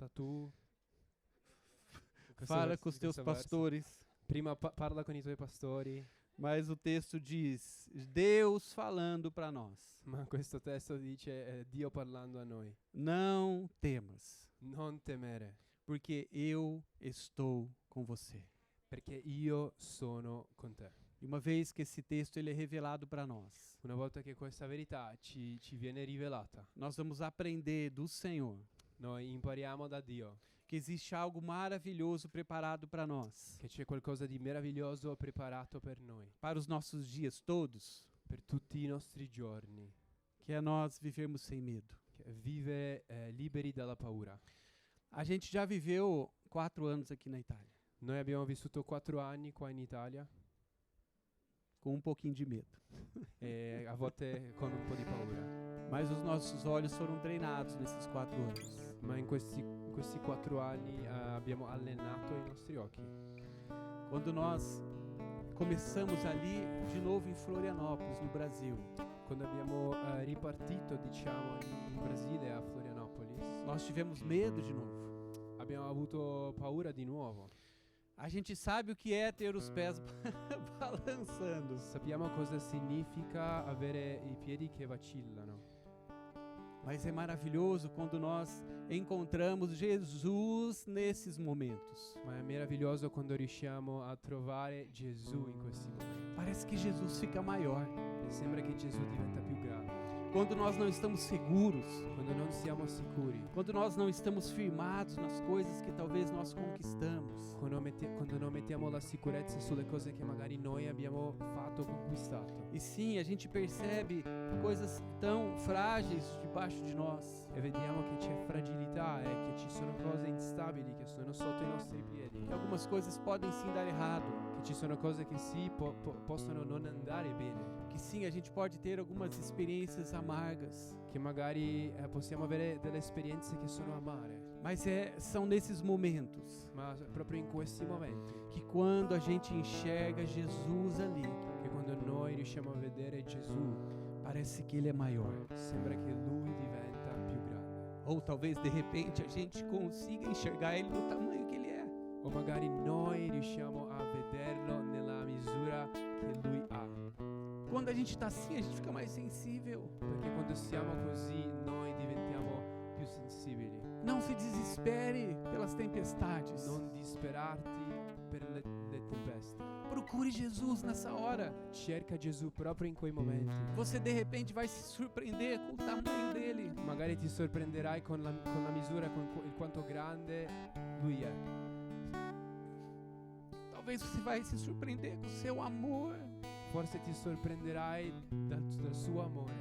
questo fala verso- com os di teus questo verso. pastores. Prima parla con i tuoi pastori, Mas o texto diz: Deus falando para nós. ma questo testo dice Dio parlando a noi. Não temas, Non temere, porque eu estou com você. perché io sono con te. E uma vez que esse texto ele é revelado para nós, Una volta che questa verità ci viene rivelata, nós vamos aprender do Senhor noi impariamo da Dio que existe algo maravilhoso preparado para nós, che c'è qualcosa di meraviglioso preparato per noi, para os nossos dias todos, per tutti i nostri giorni, que é nós vivermos sem medo. che è vivere liberi dalla paura. A gente já viveu 4 anos aqui na Itália, Noi abbiamo vissuto 4 anni qua in Italia com um pouquinho de medo. e a volte con un po' di paura, Mas os nossos olhos foram treinados nesses 4 anos. ma in questi 4 anni abbiamo allenato i nostri occhi. Quando nós começamos ali de novo em Florianópolis, no Brasil, Quando abbiamo ripartito, diciamo, in Brasile, a Florianopolis, nós tivemos medo de novo. abbiamo avuto paura di nuovo. A gente sabe o que é ter os pés balançando. Sappiamo cosa significa avere i piedi che vacillano, Mas é maravilhoso quando nós encontramos Jesus nesses momentos. ma è meraviglioso quando riusciamo a trovare Gesù in questi momenti. Parece que Jesus fica maior. E sembra che Gesù diventa più grande. Quando nós não estamos seguros, Quando non siamo sicuri, quando nós não estamos firmados nas coisas que talvez nós conquistamos. quando non mettiamo la sicurezza sulle cose che magari noi abbiamo fatto, conquistato. E sim, a gente percebe coisas tão frágeis debaixo de nós. E vediamo che c'è fragilità e che ci sono cose instabili che sono sotto i nostri piedi. Que algumas coisas podem sim dar errado. Che ci sono cose che sì, possono non andare bene. Que sim, a gente pode ter algumas experiências amargas. Che magari possiamo avere delle esperienze che sono amare. Mas são nesses momentos Ma proprio in questi momenti, que quando a gente enxerga Jesus ali, che quando noi riusciamo a vedere Gesù, parece que ele é maior. sembra che Lui diventa più grande. Ou talvez de repente a gente consiga enxergar ele no tamanho que ele é. O magari noi riusciamo a vederlo nella misura che Lui ha. Quando a gente está assim, a gente fica mais sensível. Perché quando siamo così, noi diventiamo più sensibili. Não se desespere pelas tempestades. Non disperarti per le tempeste. Procure Jesus nessa hora. Cerca Gesù proprio in quei momenti. Você de repente vai se surpreender com o tamanho dele. Magari ti sorprenderai con la misura, con il quanto grande Lui è. Talvez você vai se surpreender com o seu amor. Forse ti sorprenderai dal suo amore.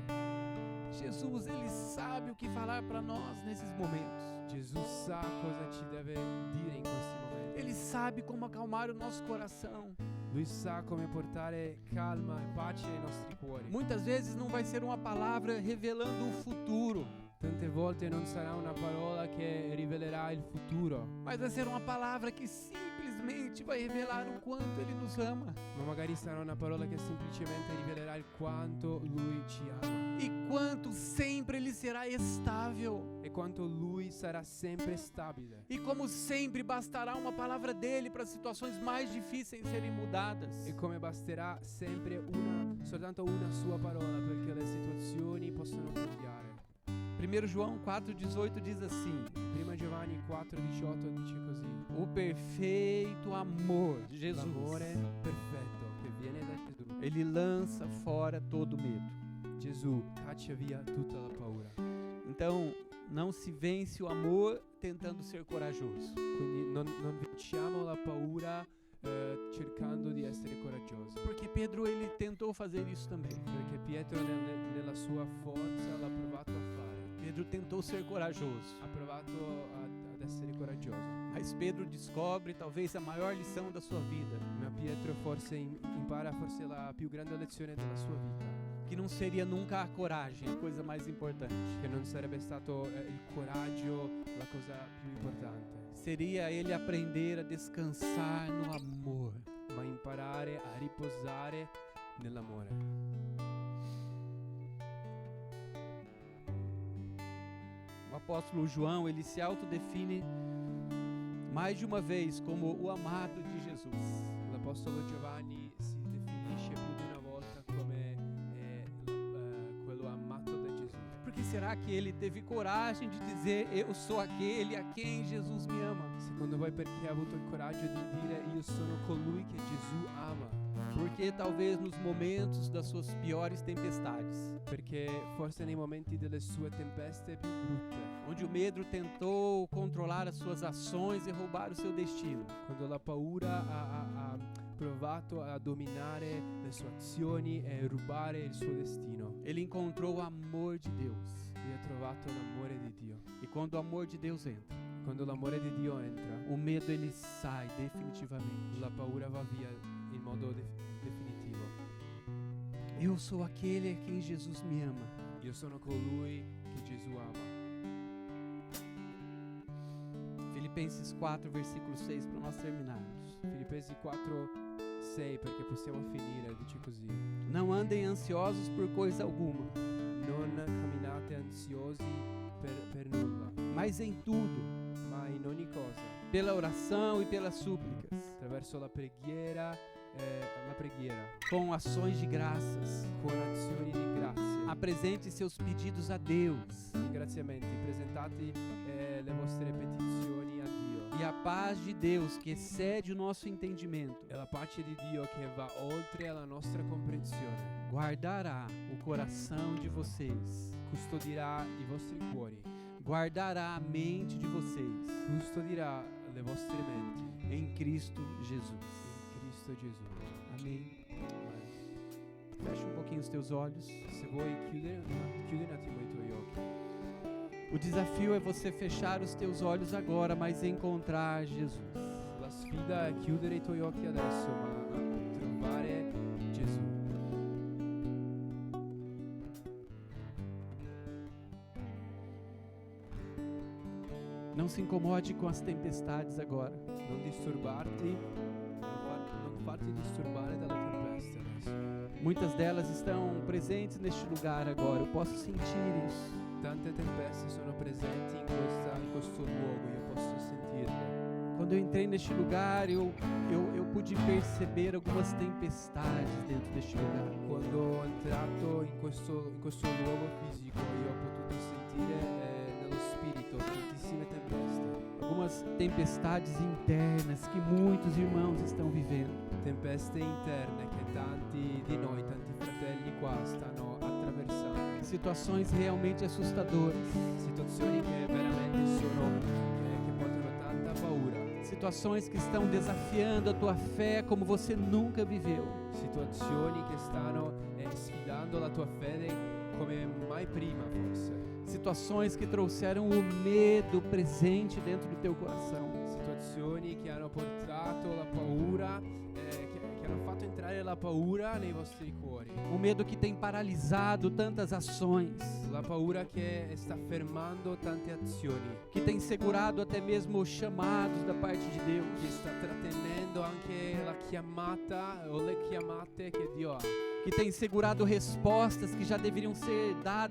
Jesus, ele sabe o que falar para nós nesses momentos. Gesù sa cosa ci deve dire in questi momenti. Ele sabe como acalmar o nosso coração. Lui sa come portare calma e pace ai nostri cuori. Muitas vezes não vai ser uma palavra revelando o futuro, Tante volte non sarà una parola che rivelerà il futuro, mas vai ser uma palavra que simplesmente vai revelar o quanto ele nos ama ma magari sarà una parola che semplicemente rivelerà il quanto Lui ci ama e quanto sempre ele será estável. e quanto Lui sarà sempre stabile. E como sempre bastará uma palavra dele para situações mais difíceis serem mudadas. E come basterà sempre soltanto una sua parola perché le situazioni possono cambiare. 1 João 4,18 diz assim: Prima Giovanni 4,18 dice così: o perfeito amor de Jesus, l'amore perfetto che viene da Gesù. ele lança fora todo medo. Gesù caccia via tutta la paura. Então, não se vence o amor tentando ser corajoso. Quindi non vinciamo la paura cercando di essere coraggiosi. Porque Pedro, ele tentou fazer isso também. Perché Pietro nella sua forza l'ha provato a fare. Pedro tentou ser corajoso. Ha provato ad essere coraggioso. Mas Pedro descobre talvez a maior lição da sua vida, Ma Pietro forse impara forse la più grande lezione della sua vita. que não seria nunca a coragem a coisa mais importante. Che non sarebbe stato il coraggio la cosa più importante, Seria ele aprender a descansar no amor. ma imparare a riposare nell'amore. O apóstolo João, ele se autodefine mais de uma vez como o amado de Jesus. L'apostolo Giovanni si definisce più di una volta come quello amato da Gesù. Por que será que ele teve coragem de dizer: eu sou aquele a quem Jesus me ama? Secondo voi perché ha avuto il coraggio di dire io sono colui che Gesù ama? Porque talvez nos momentos das suas piores tempestades, Perché forse nei momenti delle sue tempeste più brutte, onde o medo tentou controlar as suas ações e roubar o seu destino, quando la paura ha provato a dominare le sue azioni e rubare il suo destino, ele encontrou o amor de Deus. lui ha trovato l'amore di Dio. E quando o amor de Deus entra, Quando l'amore di Dio entra, o medo ele sai definitivamente. la paura va via in modo definitivo. Eu sou aquele a quem Jesus me ama. Io sono colui che Gesù ama. Filipenses 4, versículo 6, para nós terminarmos. Filippesi 4:6, perché possiamo finire, dice così: Não andem ansiosos por coisa alguma, non camminate ansiosi per nulla, mas em tudo, ma in ogni cosa, pela oração e pelas súplicas, attraverso la preghiera, com ações de graças, con azioni di grazia, apresente seus pedidos a Deus. ringraziamenti, presentate le vostre petizioni a Dio. E a paz de Deus, que excede o nosso entendimento, E la pace di Dio che va oltre alla nostra comprensione guardará o coração de vocês, custodirà i vostri cuori, guardará a mente de vocês custodirà le vostre menti em Cristo Jesus. in Cristo Gesù. Amém. Fecha um pouquinho os teus olhos. Se vuoi chiudi un attimo i tuoi occhi. O desafio é você fechar os teus olhos agora, mas encontrar Jesus. La sfida è chiudere i tuoi occhi adesso, ma trovare Gesù. Não se incomode com as tempestades agora. Non disturbarti, non farti disturbare dalle tempeste adesso. Muitas delas estão presentes neste lugar agora. Eu posso sentir isso. Tante tempeste sono presenti in questo luogo, io posso sentirle. Quando eu entrei neste lugar, eu pude perceber algumas tempestades dentro deste lugar. Quando ho entrato in questo luogo fisico, io ho potuto sentire nello spirito tantissime tempeste. Algumas tempestades internas que muitos irmãos estão vivendo. Tempeste interne che tanti di noi, tanti fratelli qua stanno attraversando. Situações realmente assustadoras. Situazioni che veramente sono, che portano tanta paura. Situações que estão desafiando a tua fé como você nunca viveu. Situazioni che stanno sfidando la tua fede come mai prima forse. Situações que trouxeram o medo presente dentro do teu coração. Situazioni che hanno portato la paura, che hanno fatto entrare la paura nei vostri cuori. O medo que tem paralisado tantas ações, La paura che sta fermando tante azioni, que tem segurado até mesmo os chamados da parte de Deus. che sta trattenendo anche la chiamata o le chiamate che Dio ha, Que tem segurado respostas que já deveriam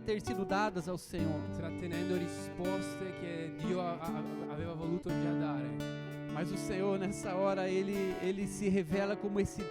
ter sido dadas ao Senhor. trattenendo risposte che Dio aveva voluto già dare. Mas o Senhor nessa hora, Ele se revela como esse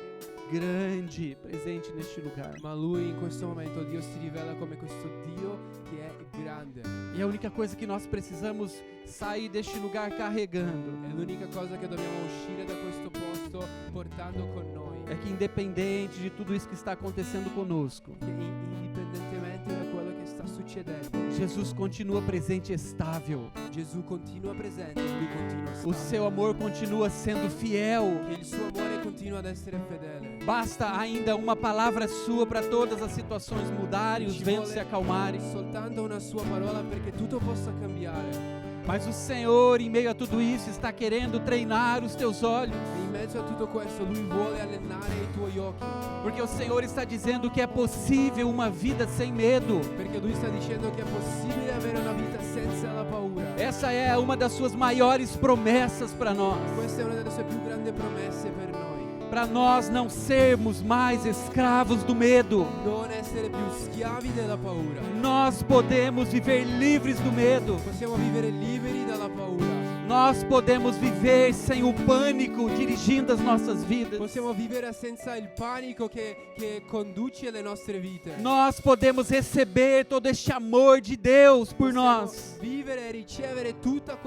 grande presente neste lugar. Ma Lui in questo momento, Dio si rivela come questo Dio che è grande. E a única coisa que nós precisamos sair deste lugar carregando E l'unica cosa che dobbiamo uscire da questo posto portando con noi, é que, independente de tudo isso que está acontecendo conosco, che indipendentemente da quello che sta succedendo, Jesus continua presente e estável. Gesù continua presente, Lui continua O stare. seu amor continua sendo fiel. Che il suo amore continua ad essere fedele. Basta ainda uma palavra sua para todas as situações mudarem, os Ci ventos se vuole acalmarem. soltanto una sua parola perché tutto possa cambiare. Mas o Senhor, em meio a tudo isso, está querendo treinar os teus olhos. E in mezzo a tutto questo Lui vuole allenare i tuoi occhi, Porque o Senhor está dizendo que é possível uma vida sem medo. perché Lui sta dicendo che è possibile avere una vita senza la paura. Essa é uma das suas maiores promessas para nós. Questa è una delle sue più grandi promesse per noi. Para nós não sermos mais escravos do medo. Non essere più schiavi della paura. Nós podemos viver livres do medo. Possiamo vivere liberi dalla paura. Nós podemos viver sem o pânico dirigindo as nossas vidas. Possiamo vivere senza il panico che conduce le nostre vite. Nós podemos receber todo este amor de Deus por nós. Vivere e ricevere tutto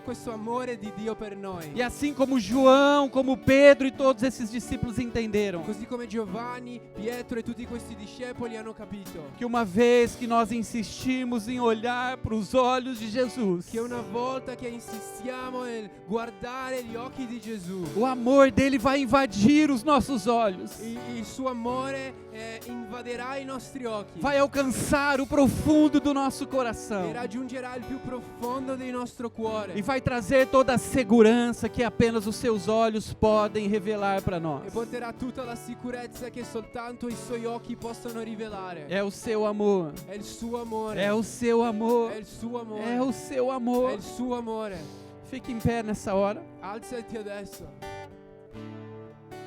questo amore di Dio per noi. E assim como João, como Pedro e todos esses esses discípulos entenderam Così come Giovanni, Pietro e tutti questi discepoli hanno capito que uma vez que nós insistimos em olhar para os olhos de Jesus, che una volta che insistiamo nel guardare gli occhi di Gesù, o amor dele vai invadir os nossos olhos, il suo amore invaderà i nostri occhi vai alcançar o profundo do nosso e coração raggiungerà il più profondo del nostro cuore e vai trazer toda a segurança que apenas os seus olhos podem revelar para nós. e porterà tutta la sicurezza che soltanto i suoi occhi possono rivelare. É o seu amor, È il suo amore, é o seu amor, è il suo amore, é o seu è amor. il suo amore. Fique em pé nessa hora. Alzati adesso,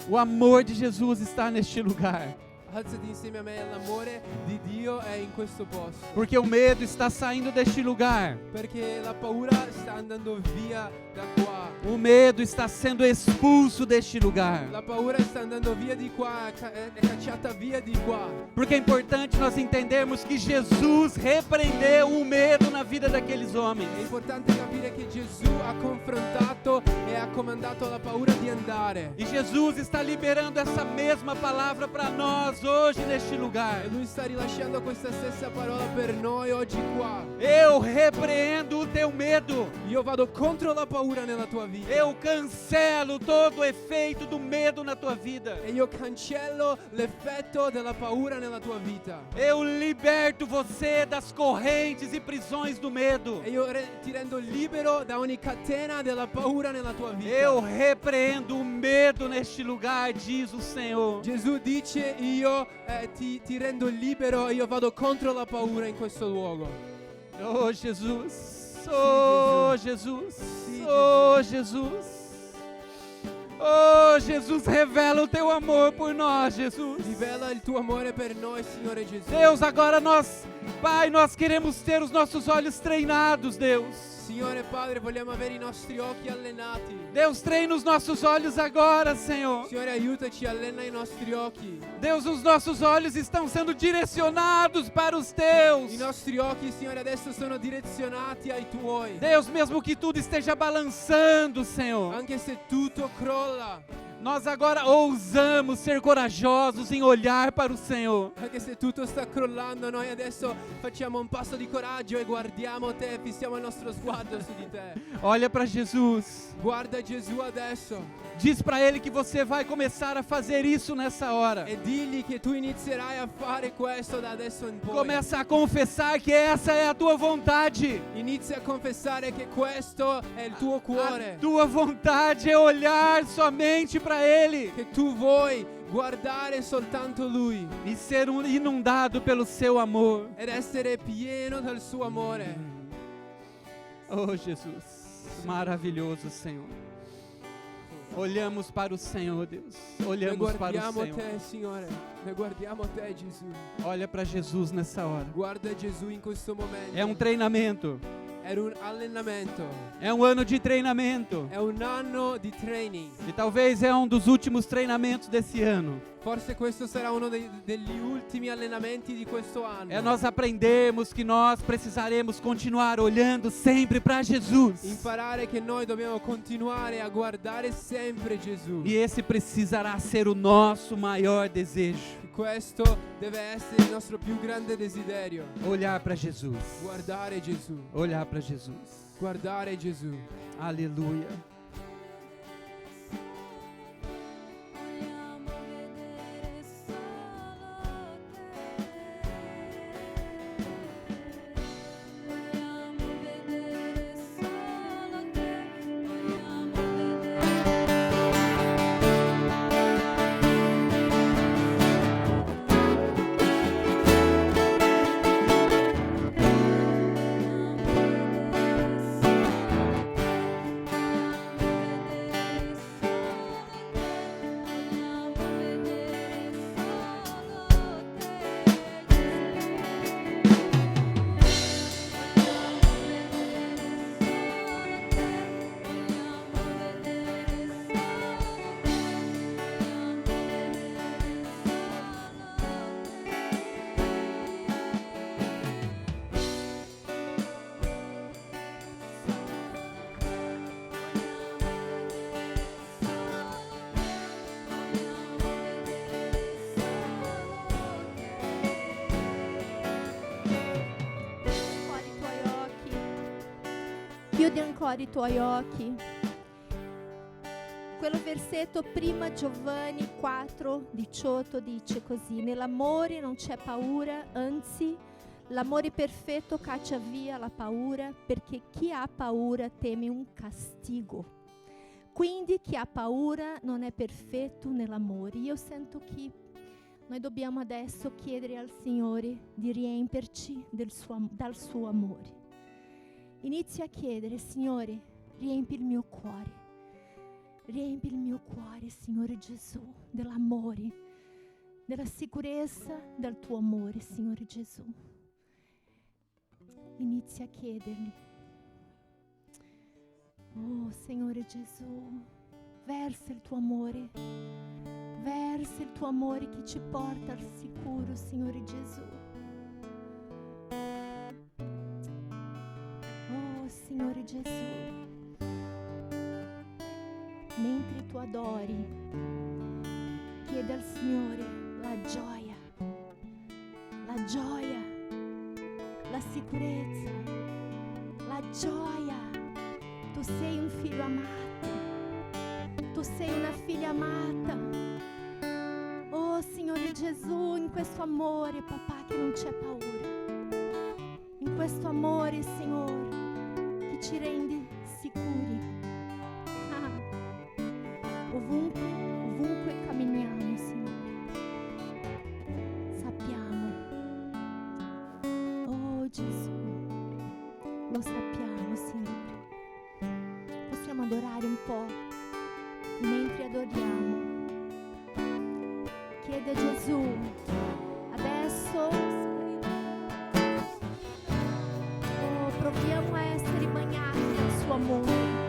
O amor de Jesus está neste lugar, alzati insieme a me, l'amore di Dio è in questo posto, porque o medo está saindo deste lugar. perché la paura sta andando via da qua. O medo está sendo expulso deste lugar. La paura sta andando via di qua, è cacciata via di qua. Porque é importante nós entendermos que Jesus repreendeu o medo na vida daqueles homens. È importante capire che Gesù ha confrontato e ha comandato alla paura di andare. E Jesus está liberando essa mesma palavra para nós hoje neste lugar. E Lui sta rilasciando questa stessa parola per noi oggi qua. Eu repreendo o teu medo. Io vado contro la paura nella tua vita. Eu cancelo todo o efeito do medo na tua vida. E io cancello l'effetto della paura nella tua vita. Eu liberto você das correntes e prisões do medo. E io ti rendo libero da ogni catena della paura nella tua vita. Eu repreendo o medo neste lugar, diz o Senhor. Gesù dice io ti rendo libero, io vado contro la paura in questo luogo. Oh Jesus, oh Jesus, Sim, oh Jesus. Oh Jesus, revela o teu amor por nós, Jesus. Rivela il tuo amore per noi, Signore Gesù. Deus, agora nós, Pai, nós queremos ter os nossos olhos treinados, Deus. Signore Padre, vogliamo avere i nostri occhi allenati. Deus, treina os nossos olhos agora, Senhor. Signore, aiutaci, allena i nostri occhi. Deus, os nossos olhos estão sendo direcionados para os teus. I nostri occhi, Signore, adesso sono direzionati ai tuoi. Deus, mesmo que tudo esteja balançando, Senhor, Anche se tutto crolla, nós agora ousamos ser corajosos em olhar para o Senhor. anche se tutto sta crollando, noi adesso facciamo un passo di coraggio e guardiamo te, fissiamo il nostro sguardo su di te. Olha para Jesus. Guarda Gesù adesso Diz para Ele que você vai começar a fazer isso nessa hora. e digli che tu inizierai a fare questo da adesso in poi. Começa a confessar que essa é a tua vontade. Inizia a confessare che questo è il tuo cuore. A tua vontade é olhar somente para Ele Che tu vuoi guardare soltanto Lui e ser inundado pelo seu amor. ed essere pieno del suo amore. Oh Jesus, maravilhoso Senhor. Olhamos para o Senhor, Deus. Noi Olhamos para o guardiamo Senhor. te, Signore. Noi guardiamo te, Gesù. Olha para Jesus nessa hora. Guarda Gesù in questo momento. É um treinamento. È un allenamento. É um ano de treinamento. È un anno di training. E talvez é um dos últimos treinamentos desse ano. Forse questo sarà uno degli ultimi allenamenti di questo anno. É nós aprendermos que nós precisaremos continuar olhando sempre para Jesus. Imparare che noi dobbiamo continuare a guardare sempre Gesù. E esse precisará ser o nosso maior desejo. Questo deve essere il nostro più grande desiderio. Olhar para Jesus. Guardare Gesù. Olhar para Jesus. Guardare Gesù. Aleluia. Chiudi ancora i tuoi occhi. Quello versetto prima Giovanni 4:18 dice così: nell'amore non c'è paura, anzi l'amore perfetto caccia via la paura, perché chi ha paura teme un castigo. Quindi chi ha paura non è perfetto nell'amore. Io sento che noi dobbiamo adesso chiedere al Signore di riempirci dal suo amore. Inizia a chiedere: Signore, riempi il mio cuore. Riempi il mio cuore, Signore Gesù, dell'amore, della sicurezza del tuo amore, Signore Gesù. Inizia a chiedergli: oh, Signore Gesù, versa il tuo amore. Versa il tuo amore che ci porta al sicuro, Signore Gesù. Oh, Signore Gesù. Mentre tu adori, chiedi al Signore la gioia, la sicurezza, la gioia. Tu sei un figlio amato, tu sei una figlia amata. Oh Signore Gesù, in questo amore, papà, che non c'è paura, in questo amore, Signore, che ci rende sicuri. Ovunque camminiamo, Signore, sappiamo, oh Gesù, lo sappiamo, Signore. Possiamo adorare un po', mentre adoriamo. Chiede a Gesù, adesso, oh, proviamo a essere bagnati dal suo amore.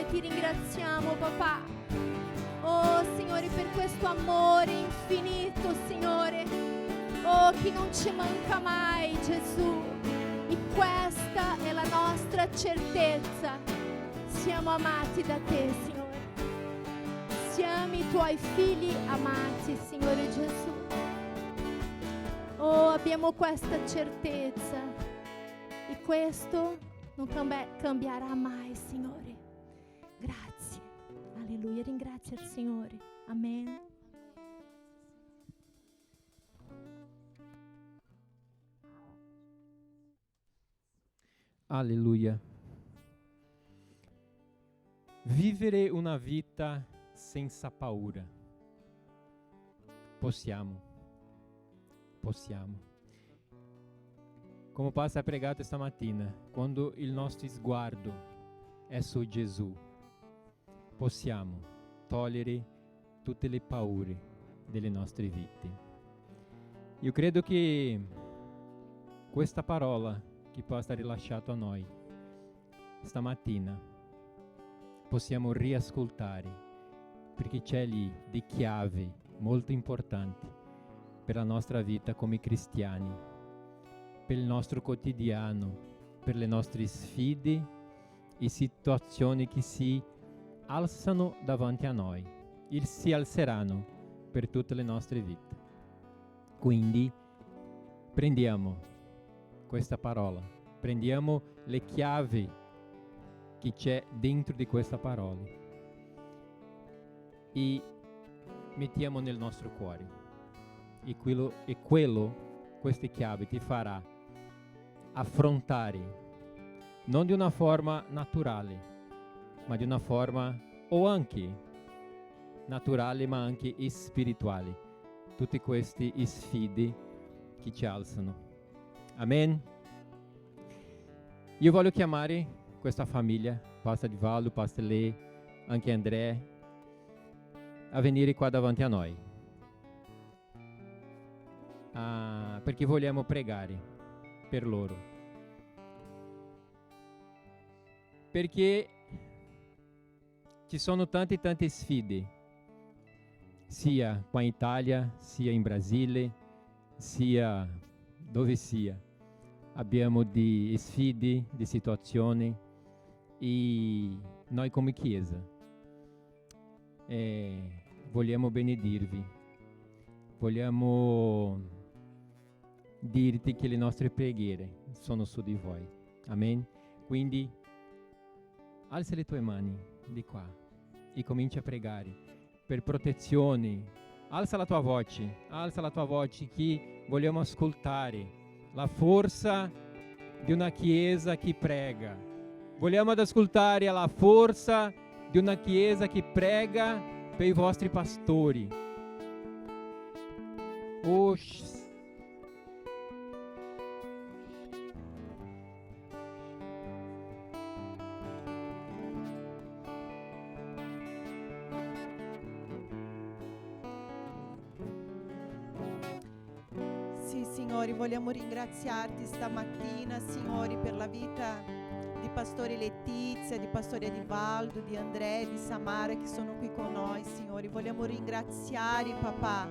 ti ringraziamo, papà. Oh, Signore, per questo amore infinito, Signore. Oh, che non ci manca mai, Gesù. E questa è la nostra certezza. Siamo amati da te, Signore. Siamo i tuoi figli amati, Signore Gesù. Oh, abbiamo questa certezza. E questo non cambierà mai, Signore. Grazie. Alleluia, ringrazia il Signore. Amen. Alleluia. Vivere una vita senza paura. Possiamo. Come o Pastor ha pregato stamattina, quando il nostro sguardo è su Gesù, possiamo togliere tutte le paure delle nostre vite. Io credo che questa parola che Pastor ha rilasciato a noi stamattina possiamo riascoltare, perché c'è lì di chiave molto importanti per la nostra vita come cristiani, per il nostro quotidiano, per le nostre sfide e situazioni che si alzano davanti a noi e si alzeranno per tutte le nostre vite. Quindi prendiamo questa parola, prendiamo le chiavi che c'è dentro di questa parola e mettiamo nel nostro cuore. E queste chiavi ti farà affrontare non di una forma naturale, ma di una forma o anche naturale ma anche spirituale, tutte queste sfide che ci alzano. Amen. Io voglio chiamare questa famiglia, Pastor Divaldo, Pastor Lê, anche André, a venire qua davanti a noi, perché vogliamo pregare per loro, perché ci sono tante sfide, sia qua in Italia, sia in Brasile, sia dove sia. Abbiamo di sfide, di situazioni, e noi come Chiesa vogliamo benedirvi, vogliamo dirti che le nostre preghiere sono su di voi. Amen. Quindi alza le tue mani di qua e comincia a pregare per protezione. Alza la tua voce che vogliamo ascoltare la forza di una Chiesa che prega. Vogliamo ascoltare la forza di una Chiesa che prega per i vostri pastori. Oh, Sì, Signore, vogliamo ringraziarti stamattina, Signore, per la vita di Pastore Letizia, di Pastore Divaldo, di André, di Samara che sono qui con noi, Signore. Vogliamo ringraziare, papà,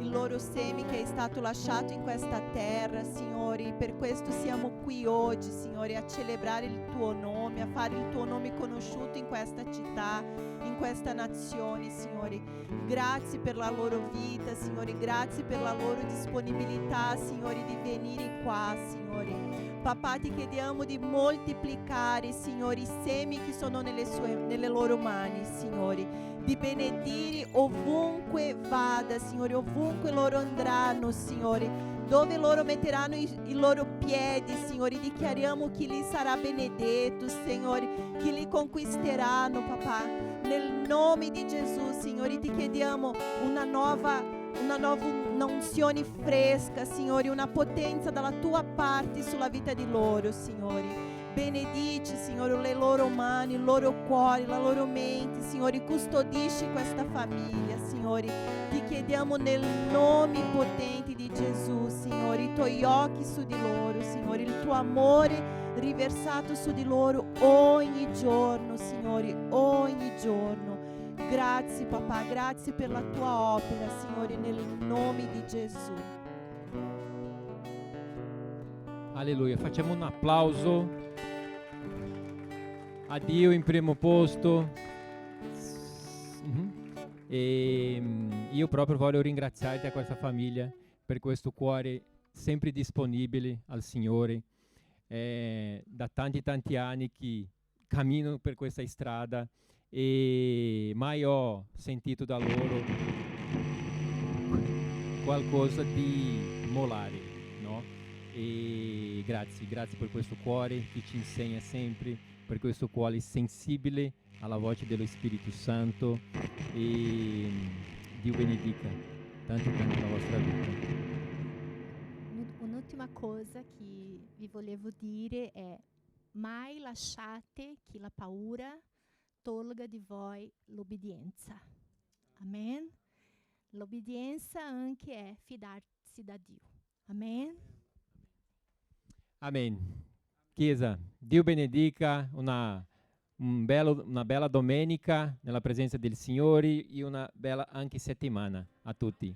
il loro seme che è stato lasciato in questa terra, Signore. Per questo siamo qui oggi, Signore, a celebrare il tuo nome, a fare il tuo nome conosciuto in questa città, in questa nazione, Signore. Grazie per la loro vita, Signore. Grazie per la loro disponibilità, Signore, di venire qua, Signore. Papà, ti chiediamo di moltiplicare, Signore, i semi che sono nelle loro mani, Signore, di benedire ovunque vada, Signore, ovunque loro andranno, Signore, dove loro metteranno i loro piedi, Signore, dichiariamo che li sarà benedetto, Signore, che li conquisteranno, papà, nel nome di Gesù, Signore. Ti chiediamo una unzione fresca, Signore, una potenza dalla tua parte sulla vita di loro, Signore. Benedici, Signore, le loro mani, il loro cuore, la loro mente, Signore. Custodisci questa famiglia, Signore. Ti chiediamo nel nome potente di Gesù, Signore, i tuoi occhi su di loro, Signore, il tuo amore riversato su di loro ogni giorno, Signore, ogni giorno. Grazie papà, grazie per la tua opera, Signore, nel nome di Gesù. Alleluia, facciamo un applauso a Dio in primo posto. E io proprio voglio ringraziarti a questa famiglia per questo cuore sempre disponibile al Signore. Da tanti anni che cammino per questa strada e mai ho sentito da loro qualcosa di molare, no? E grazie per questo cuore che ci insegna sempre, per questo cuore sensibile alla voce dello Spirito Santo, e Dio benedica tanto la vostra vita. Un'ultima cosa che vi volevo dire è: mai lasciate che la paura tolga di voi l'obbedienza. Amen? L'obbedienza anche è fidarsi da Dio. Amen? Amen. Chiesa, Dio benedica, una bella domenica nella presenza del Signore e una bella anche settimana a tutti.